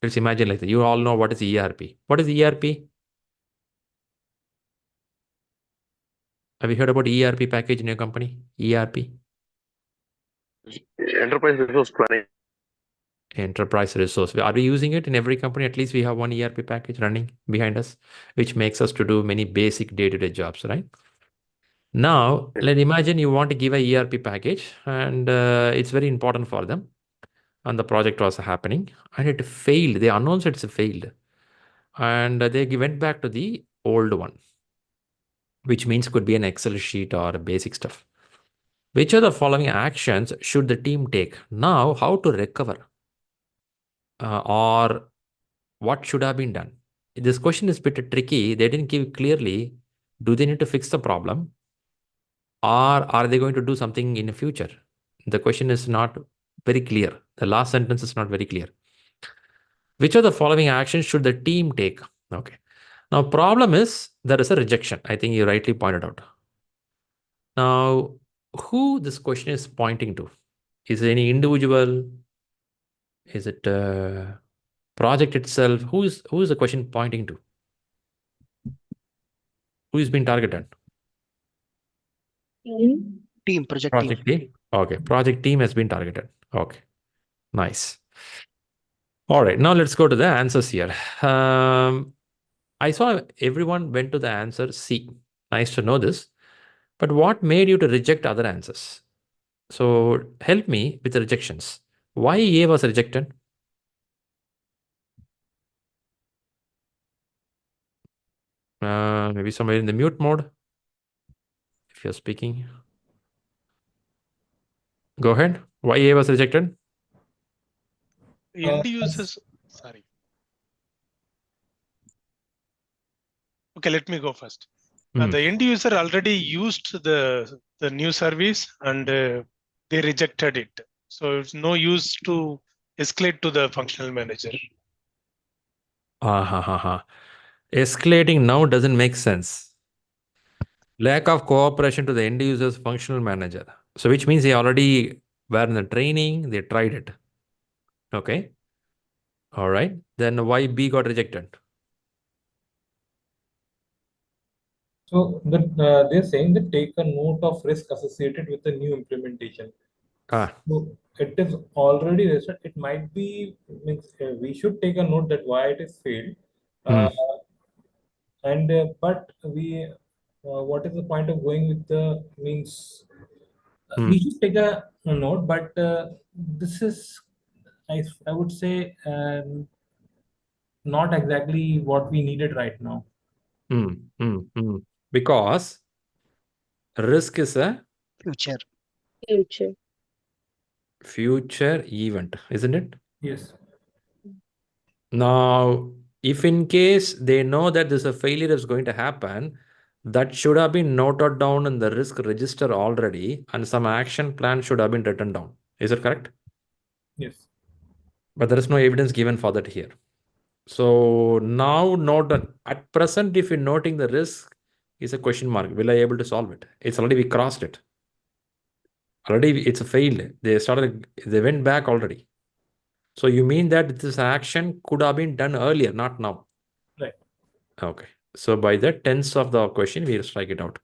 Let's imagine like that. You all know what is ERP. What is ERP? Have you heard about ERP package in your company? ERP? Enterprise resource planning. Enterprise resource. Are we using it in every company? At least we have one ERP package running behind us, which makes us to do many basic day-to-day jobs, right? Now, let's imagine you want to give a ERP package and it's very important for them. And the project was happening and it failed. They announced it's failed. And they went back to the old one, which means could be an Excel sheet or basic stuff. Which of the following actions should the team take? Now, how to recover? Or what should have been done? This question is a bit tricky. They didn't give clearly, do they need to fix the problem? Or are they going to do something in the future? The question is not very clear. The last sentence is not very clear. Which of the following actions should the team take? Okay. Now, problem is there is a rejection. I think you rightly pointed out. Now, who this question is pointing to? Is it any individual? Is it project itself? Who is the question pointing to? Who is being targeted? Team, project Project team. Okay, project team has been targeted. Okay, nice. All right, now let's go to the answers here. I saw everyone went to the answer C. Nice to know this. But what made you to reject other answers? So help me with the rejections. Why A was rejected? Maybe somewhere in the mute mode. If you're speaking, go ahead. Why A was rejected? End users, sorry. Okay, let me go first. The end user already used the new service and they rejected it. So it's no use to escalate to the functional manager. Escalating now doesn't make sense. Lack of cooperation to the end user's functional manager. So which means they already were in the training, they tried it. Okay. All right. Then why B got rejected? So they're saying that take a note of risk associated with the new implementation. So it is already registered. It might be means we should take a note that why it is failed. And but we what is the point of going with the means we should take a note, but this is I would say not exactly what we needed right now. Because risk is a future event, isn't it? Yes. Now, if in case they know that this a failure is going to happen, that should have been noted down in the risk register already, and some action plan should have been written down. Is it correct? Yes. But there is no evidence given for that here. So now note that at present, if you're noting the risk is a question mark, will I able to solve it? It's already, we crossed it. Already it's a failed. They went back already. So you mean that this action could have been done earlier, not now? Right. Okay. So by the tense of the question, we'll strike it out.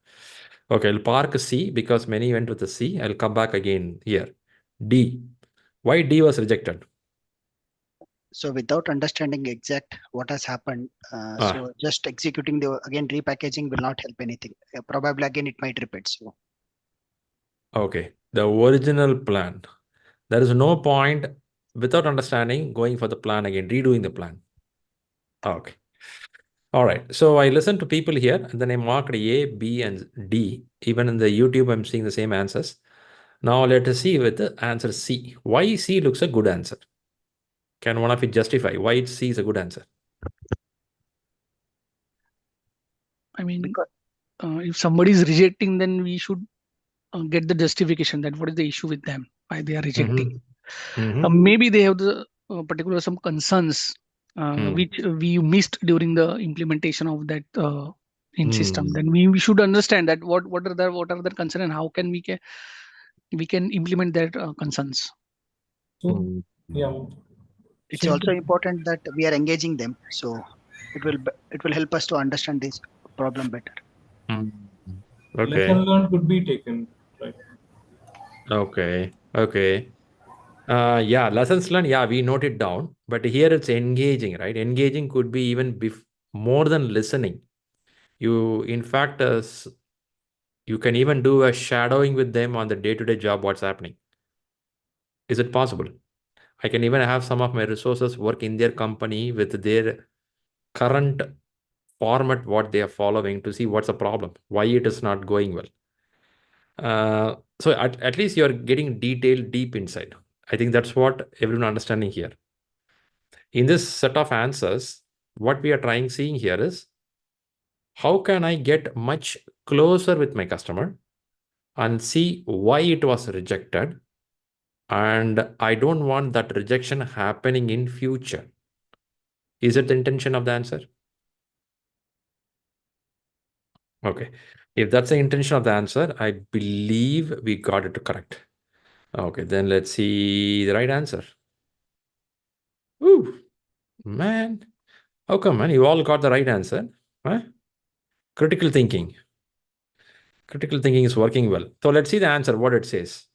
Okay, I'll park C because many went with the C. I'll come back again here. D. Why D was rejected? So without understanding exact what has happened, so just executing the again repackaging will not help anything. Probably again it might repeat. So okay, the original plan. There is no point without understanding going for the plan again, redoing the plan. Okay. All right. So I listened to people here and then I marked A, B, and D. Even in the YouTube, I'm seeing the same answers. Now let us see with the answer C. Why C looks a good answer? Can one of you justify why C is a good answer? I mean, if somebody is rejecting, then we should get the justification that what is the issue with them, why they are rejecting. Maybe they have the particular some concerns which we missed during the implementation of that in system. Then we should understand that what are the concerns and how can we can implement their concerns. So yeah, it's also important that we are engaging them. So it will help us to understand this problem better. Okay. Lesson learned could be taken, right? Okay. Okay. Yeah, lessons learned. Yeah, we note it down. But here it's engaging, right? Engaging could be even more than listening. You, in fact, you can even do a shadowing with them on the day-to-day job, what's happening. Is it possible? I can even have some of my resources work in their company with their current format, what they are following to see what's the problem, why it is not going well. So at least you're getting detailed, deep insight. I think that's what everyone understanding here. In this set of answers, what we are seeing here is how can I get much closer with my customer and see why it was rejected, and I don't want that rejection happening in future. Is it the intention of the answer? Okay. If that's the intention of the answer, I believe we got it correct. Okay, then let's see the right answer. Ooh, man. How come, man? You all got the right answer. Huh? Critical thinking. Critical thinking is working well. So let's see the answer, what it says.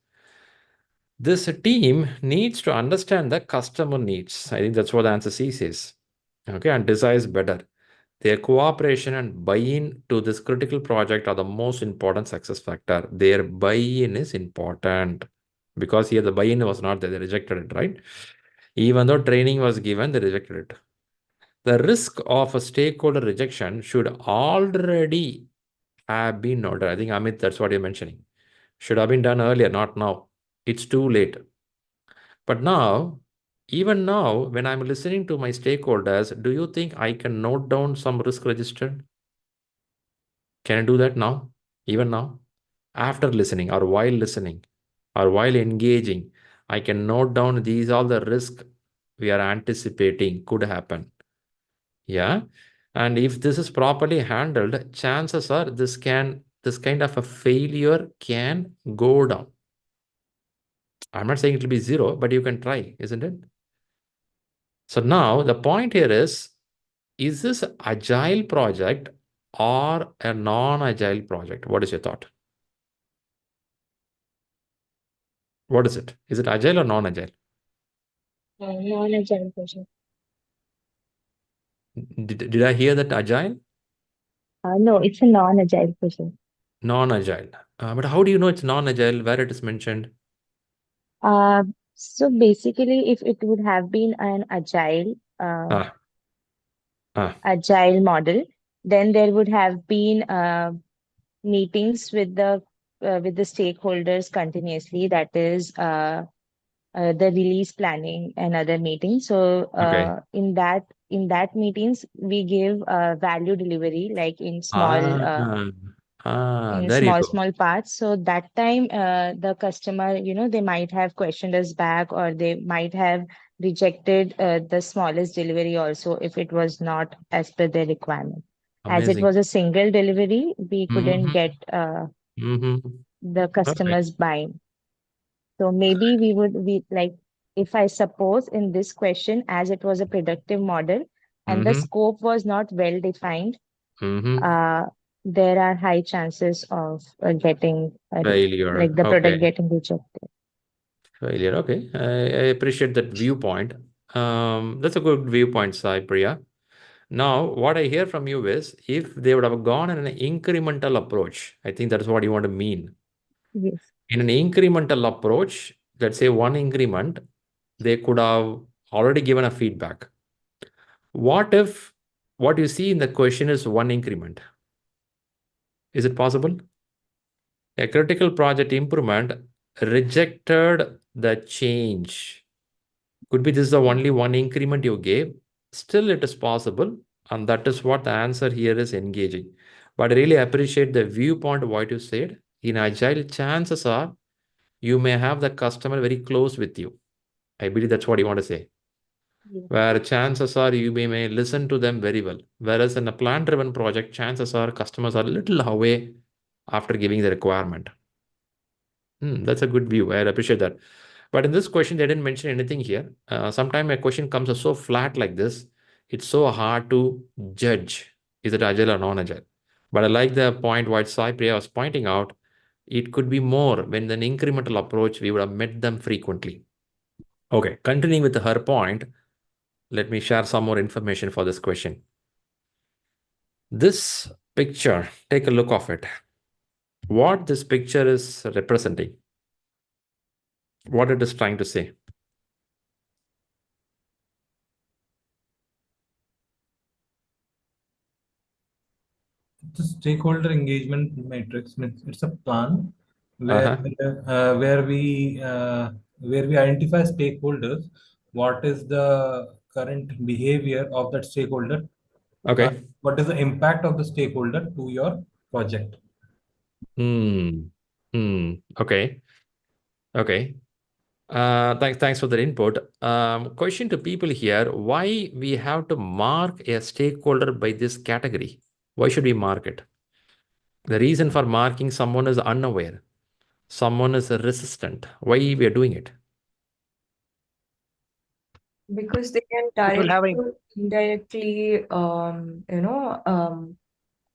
This team needs to understand the customer needs. I think that's what the answer C says. Okay, and desires better. Their cooperation and buy-in to this critical project are the most important success factor. Their buy-in is important because here the buy-in was not there. They rejected it, right? Even though training was given, they rejected it. The risk of a stakeholder rejection should already have been noted. I think, Amit, that's what you're mentioning. Should have been done earlier, not now. It's too late. But now, even now, when I'm listening to my stakeholders, do you think I can note down some risk registered? Can I do that now? Even now? After listening or while engaging, I can note down these all the risk we are anticipating could happen. Yeah. And if this is properly handled, chances are this kind of a failure can go down. I'm not saying it will be zero, but you can try, isn't it? So now the point here is this agile project or a non-agile project? What is your thought? What is it? Is it agile or non-agile? Non-agile project. Did I hear that agile? No, it's a non-agile project. Non-agile. But how do you know it's non-agile where it is mentioned? So basically, if it would have been an agile model, then there would have been meetings with the stakeholders continuously. That is the release planning and other meetings. So Okay. in that meetings, we give value delivery like in There you go. small parts. So that time the customer, they might have questioned us back, or they might have rejected the smallest delivery also if it was not as per their requirement. As it Amazing. was a single delivery, we couldn't get the Perfect. customers buying. So maybe we like, if I suppose in this question, as it was a predictive model and the scope was not well defined, there are high chances of getting Failure. like the Okay. product getting rejected. Failure. Okay. I appreciate that viewpoint. That's a good viewpoint, Sai Priya. Now, what I hear from you is if they would have gone in an incremental approach, I think that's what you want to mean. Yes. In an incremental approach, let's say one increment, they could have already given a feedback. What if what you see in the question is one increment? Is it possible? A critical project improvement rejected the change. Could be this is the only one increment you gave. Still, it is possible. And that is what the answer here is engaging. But I really appreciate the viewpoint of what you said. In Agile, chances are you may have the customer very close with you. I believe that's what you want to say. Yes. Where chances are you may listen to them very well. Whereas in a plan-driven project, chances are customers are a little away after giving the requirement. That's a good view. I appreciate that. But in this question, they didn't mention anything here. Sometimes a question comes so flat like this, it's so hard to judge is it agile or non-agile. But I like the point what Sai Priya was pointing out. It could be more when an incremental approach, we would have met them frequently. Okay, continuing with her point, let me share some more information for this question. This picture, take a look of it. What this picture is representing, what it is trying to say. The stakeholder engagement matrix. It's a plan where we identify stakeholders. What is the current behavior of that stakeholder? Okay. What is the impact of the stakeholder to your project? Okay. Okay. Thanks for the input. Question to people here, why we have to mark a stakeholder by this category? Why should we mark it? The reason for marking someone is unaware. Someone is resistant. Why we are doing it? Because they can directly or indirectly,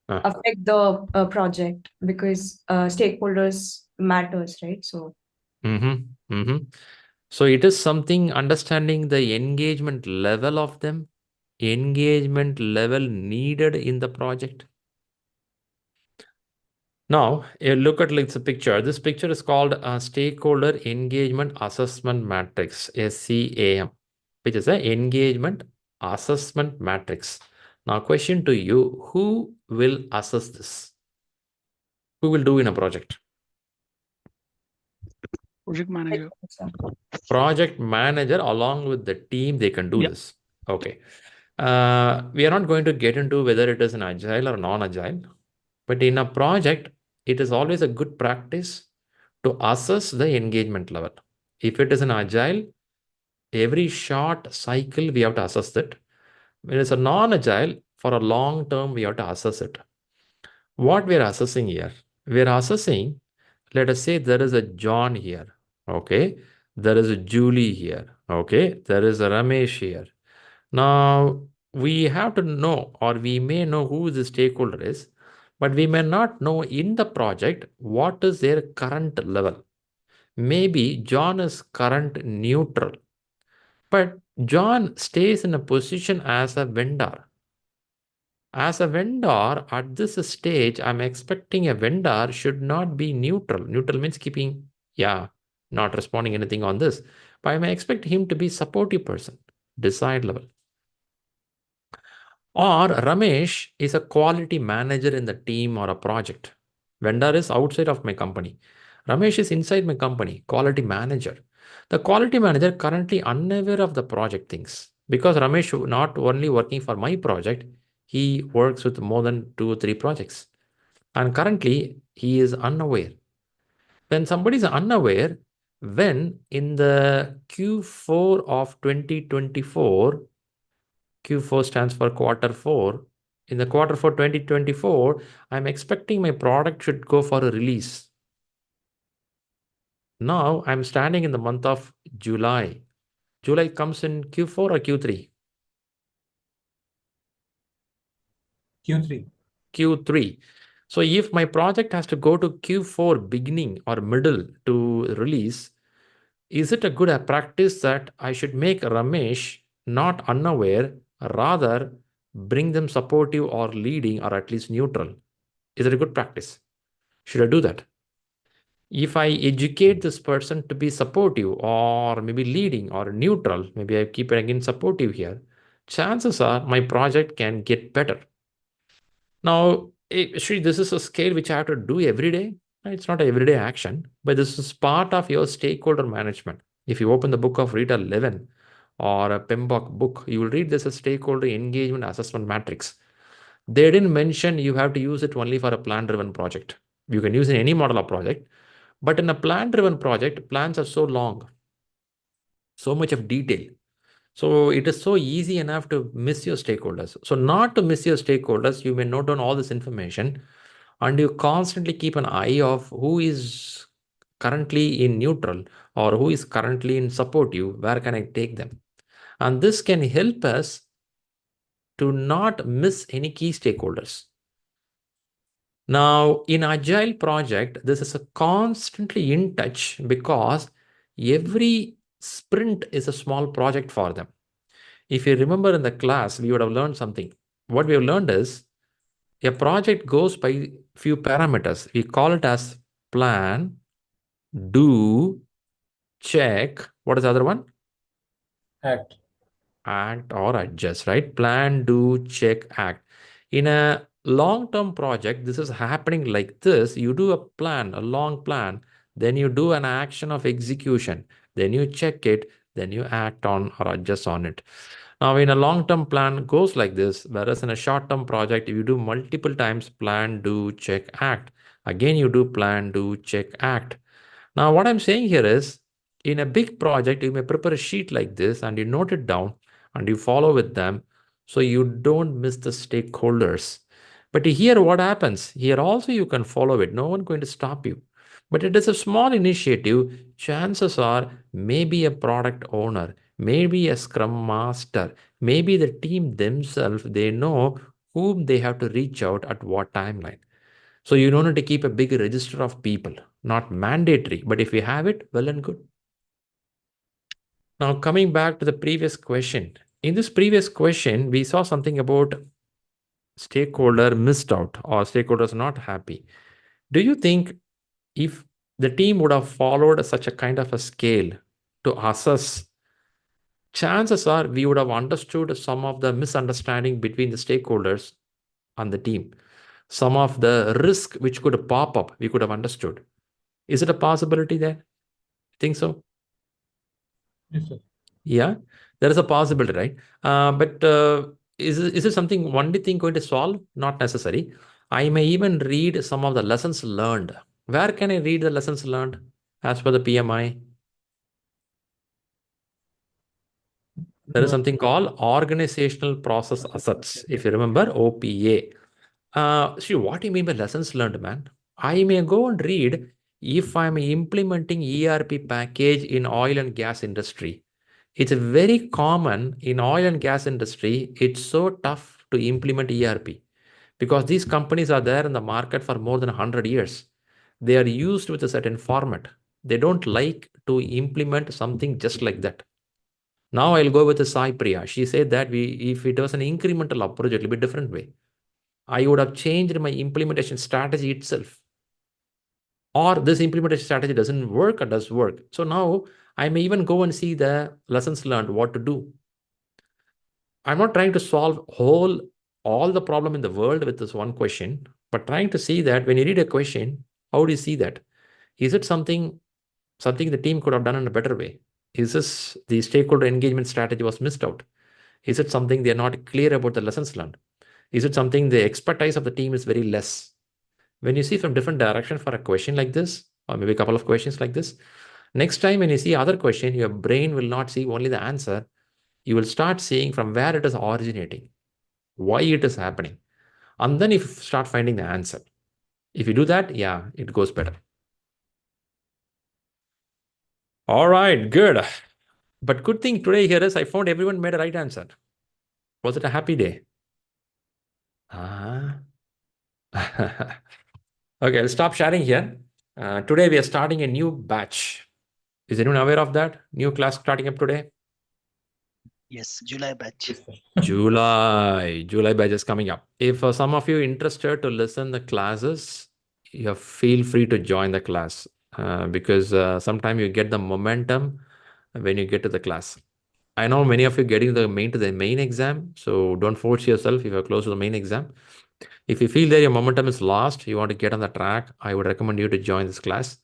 affect the project because stakeholders matters, right? So. So it is something understanding the engagement level of them, engagement level needed in the project. Now, look at the picture. This picture is called a Stakeholder Engagement Assessment Matrix, SCAM, which is an engagement assessment matrix. Now, question to you, who will assess this? Who will do in a project? Project manager. Project manager along with the team, they can do this. Okay. We are not going to get into whether it is an agile or non-agile, but in a project, it is always a good practice to assess the engagement level. If it is an agile, every short cycle, we have to assess it. When it's a non-agile, for a long term, we have to assess it. What we are assessing here? We are assessing, let us say there is a John here. Okay. There is a Julie here. Okay. There is a Ramesh here. Now, we have to know, or we may know who the stakeholder is, but we may not know in the project what is their current level. Maybe John is current neutral, but John stays in a position as a vendor. As a vendor, at this stage, I'm expecting a vendor should not be neutral. Neutral means keeping, not responding anything on this. But I may expect him to be supportive person, desired level. Or Ramesh is a quality manager in the team or a project. Vendor is outside of my company. Ramesh is inside my company, quality manager. The quality manager currently unaware of the project things because Ramesh not only working for my project, he works with more than 2 or 3 projects. And currently he is unaware. When somebody is unaware, when in the Q4 of 2024, Q4 stands for quarter 4. In the quarter 4 2024, I'm expecting my product should go for a release. Now I'm standing in the month of July. July comes in Q4 or Q3? Q3. Q3. So if my project has to go to Q4 beginning or middle to release, is it a good practice that I should make Ramesh not unaware, rather bring them supportive or leading or at least neutral? Is it a good practice? Should I do that? If I educate this person to be supportive or maybe leading or neutral, maybe I keep it again supportive here, chances are my project can get better. Now, Shri, this is a scale which I have to do every day. It's not an everyday action, but this is part of your stakeholder management. If you open the book of Rita Levin or a PMBOK book, you will read this as stakeholder engagement assessment matrix. They didn't mention you have to use it only for a plan-driven project. You can use it in any model of project, but in a plan-driven project, plans are so long, so much of detail. So it is so easy enough to miss your stakeholders. So not to miss your stakeholders, you may note down all this information and you constantly keep an eye of who is currently in neutral or who is currently in supportive, where can I take them? And this can help us to not miss any key stakeholders. Now, in Agile project, this is a constantly in touch because every sprint is a small project for them. If you remember in the class, we would have learned something. What we have learned is a project goes by few parameters. We call it as plan, do, check. What is the other one? Act. Act or adjust, right? Plan, do, check, act. In a long-term project, this is happening like this. You do a plan, a long plan, then you do an action of execution, then you check it, then you act on or adjust on it. Now, in a long-term plan goes like this, whereas in a short-term project, you do multiple times plan, do, check, act. Again, you do plan, do, check, act. Now, what I'm saying here is, in a big project, you may prepare a sheet like this and you note it down and you follow with them so you don't miss the stakeholders. But here, what happens? Here also you can follow it. No one going to stop you. But it is a small initiative. Chances are maybe a product owner, maybe a scrum master, maybe the team themselves, they know whom they have to reach out at what timeline. So you don't need to keep a big register of people, not mandatory, but if you have it, well and good. Now coming back to the previous question. In this previous question, we saw something about stakeholder missed out or stakeholders not happy. Do you think if the team would have followed such a kind of a scale to assess, chances are we would have understood some of the misunderstanding between the stakeholders and the team. Some of the risk which could pop up, we could have understood. Is it a possibility there? Think so? Yes, sir. Yeah, there is a possibility, right? But is it something only thing going to solve? Not necessary. I may even read some of the lessons learned. Where can I read the lessons learned as per the PMI? There is something called organizational process assets. If you remember, OPA. See, what do you mean by lessons learned, man? I may go and read if I'm implementing ERP package in oil and gas industry. It's very common in oil and gas industry. It's so tough to implement ERP because these companies are there in the market for more than 100 years. They are used with a certain format. They don't like to implement something just like that. Now I'll go with the Sai Priya. She said that if it was an incremental approach, it will be a different way. I would have changed my implementation strategy itself. Or this implementation strategy doesn't work or does work. So now I may even go and see the lessons learned, what to do. I'm not trying to solve all the problem in the world with this one question, but trying to see that when you read a question, how do you see that? Is it something the team could have done in a better way? Is this the stakeholder engagement strategy was missed out? Is it something they're not clear about the lessons learned? Is it something the expertise of the team is very less? When you see from different direction for a question like this, or maybe a couple of questions like this, Next time when you see other question, your brain will not see only the answer. You will start seeing from where it is originating, why it is happening. And then you start finding the answer. If you do that, yeah, it goes better. All right, good. But good thing today here is I found everyone made a right answer. Was it a happy day? Okay, I'll stop sharing here. Today we are starting a new batch. Is anyone aware of that? New class starting up today? Yes, July batch. July batch is coming up. If some of you interested to listen the classes, you feel free to join the class because sometimes you get the momentum when you get to the class. I know many of you getting to the main exam, so don't force yourself if you're close to the main exam. If you feel that your momentum is lost, you want to get on the track, I would recommend you to join this class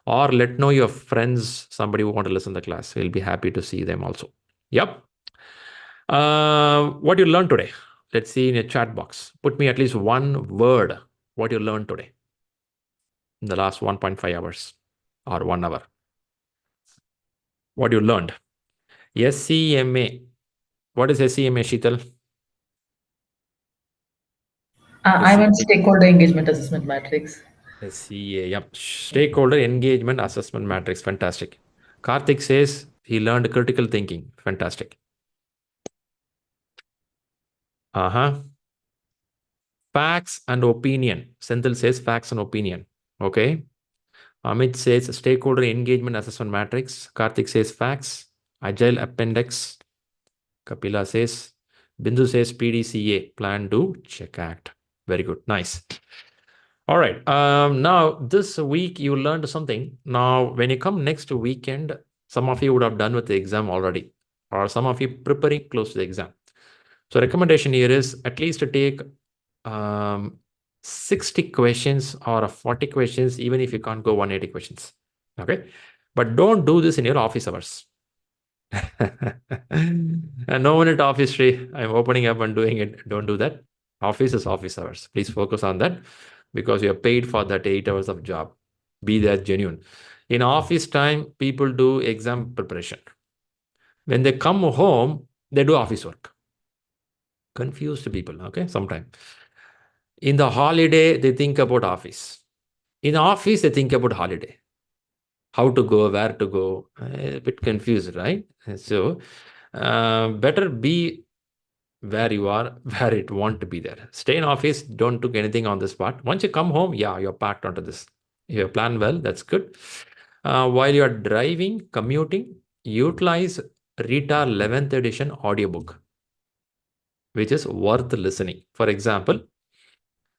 or let know your friends, somebody who want to listen to the class. We'll be happy to see them also. Yep. What you learned today? Let's see in your chat box. Put me at least one word. What you learned today in the last 1.5 hours or 1 hour. What you learned? SCMA. What is SCMA, Sheetal? I want stakeholder engagement assessment matrix. SCA, yep. Stakeholder engagement assessment matrix. Fantastic. Karthik says he learned critical thinking. Fantastic. Facts and opinion. Senthil says facts and opinion. Okay. Amit says stakeholder engagement assessment matrix. Karthik says facts. Agile appendix. Kapila says. Bindu says PDCA. Plan, do, check, act. Very good. Nice. All right. Now, this week you learned something. Now, when you come next weekend, some of you would have done with the exam already, or some of you preparing close to the exam. So, recommendation here is at least to take 60 questions or 40 questions, even if you can't go 180 questions. Okay. But don't do this in your office hours. And no one at office, Shri, I'm opening up and doing it. Don't do that. Office is office hours. Please focus on that because you are paid for that 8 hours of job. Be that genuine. In office time, people do exam preparation. When they come home, they do office work. Confused people, okay, sometimes. In the holiday, they think about office. In office, they think about holiday. How to go, where to go. A bit confused, right? So, better be where you are, where it want to be there. Stay in office, don't do anything on this part. Once you come home, yeah, you're packed onto this. You have planned well, that's good. While you're driving, commuting, utilize Rita 11th edition audiobook, which is worth listening. For example,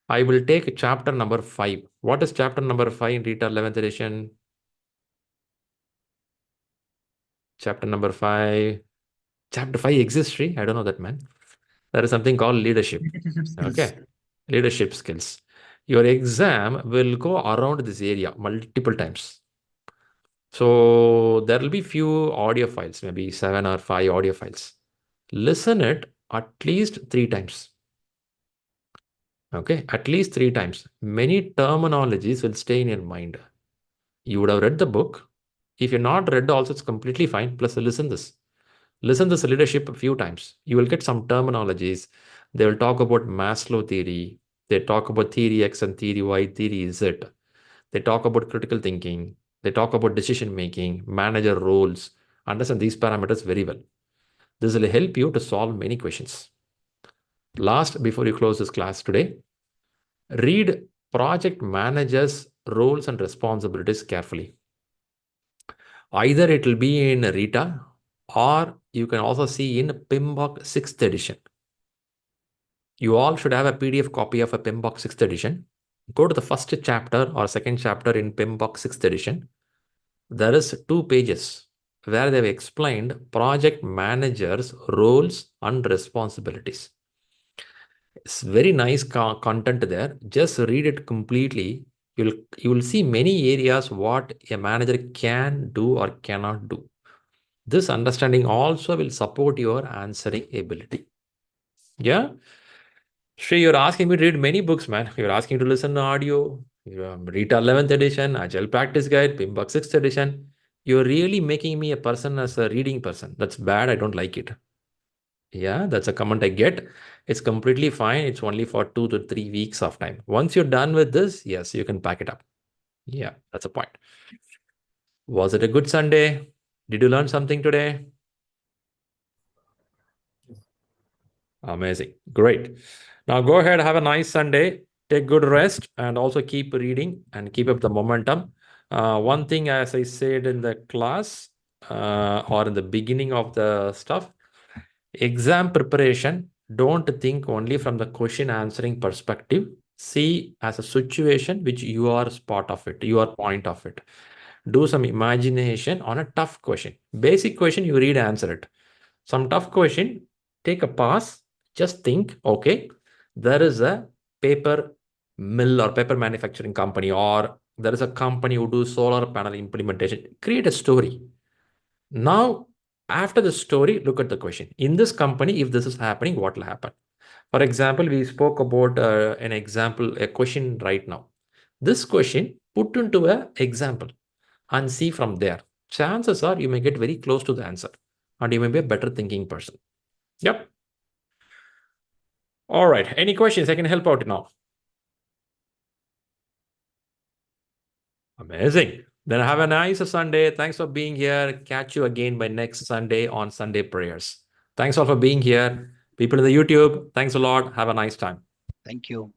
I will take chapter number 5. What is chapter number 5 in Rita 11th edition? Chapter number 5. Chapter 5 exists, Shri? I don't know that, man. There is something called leadership. Okay. Leadership skills. Your exam will go around this area multiple times. So there will be few audio files, maybe 7 or 5 audio files. Listen it at least 3 times. Okay, at least 3 times. Many terminologies will stay in your mind. You would have read the book. If you're not read also, it's completely fine. Plus listen this. Listen this leadership a few times. You will get some terminologies. They will talk about Maslow theory. They talk about theory X and theory Y, theory Z. They talk about critical thinking. They talk about decision making, manager roles. Understand these parameters very well. This will help you to solve many questions. Last, before you close this class today, read project managers' roles and responsibilities carefully. Either it will be in Rita or you can also see in PMBOK 6th edition. You all should have a PDF copy of a PMBOK 6th edition. Go to the first chapter or second chapter in PMBOK 6th edition. There is 2 pages where they've explained project managers' roles and responsibilities. It's very nice content there. Just read it completely. You will see many areas what a manager can do or cannot do. This understanding also will support your answering ability. Yeah. Shri, you're asking me to read many books, man. You're asking to listen to audio. Rita 11th edition, Agile Practice Guide, PMBOK 6th edition. you're really making me a person as a reading person. That's bad. I don't like it. Yeah, that's a comment I get. It's completely fine. It's only for 2 to 3 weeks of time. Once you're done with this, yes, you can pack it up. Yeah, that's a point. Was it a good Sunday? Did you learn something today? Amazing. Great. Now go ahead, have a nice Sunday. Take good rest and also keep reading and keep up the momentum. One thing, as I said in the class or in the beginning of the stuff, exam preparation, don't think only from the question answering perspective. See as a situation which you are part of it, you are point of it. Do some imagination on a tough question. Basic question, you read, answer it. Some tough question, take a pause, just think, okay, there is a paper mill or paper manufacturing company, or there is a company who do solar panel implementation. Create a story. Now, after the story, look at the question. In this company, if this is happening, what will happen? For example, we spoke about an example, a question right now. This question, put into an example and see from there. Chances are you may get very close to the answer and you may be a better thinking person. Yep. All right. Any questions? I can help out now. Amazing. Then have a nice Sunday. Thanks for being here. Catch you again by next Sunday on Sunday prayers. Thanks all for being here. People in the YouTube, thanks a lot. Have a nice time. Thank you.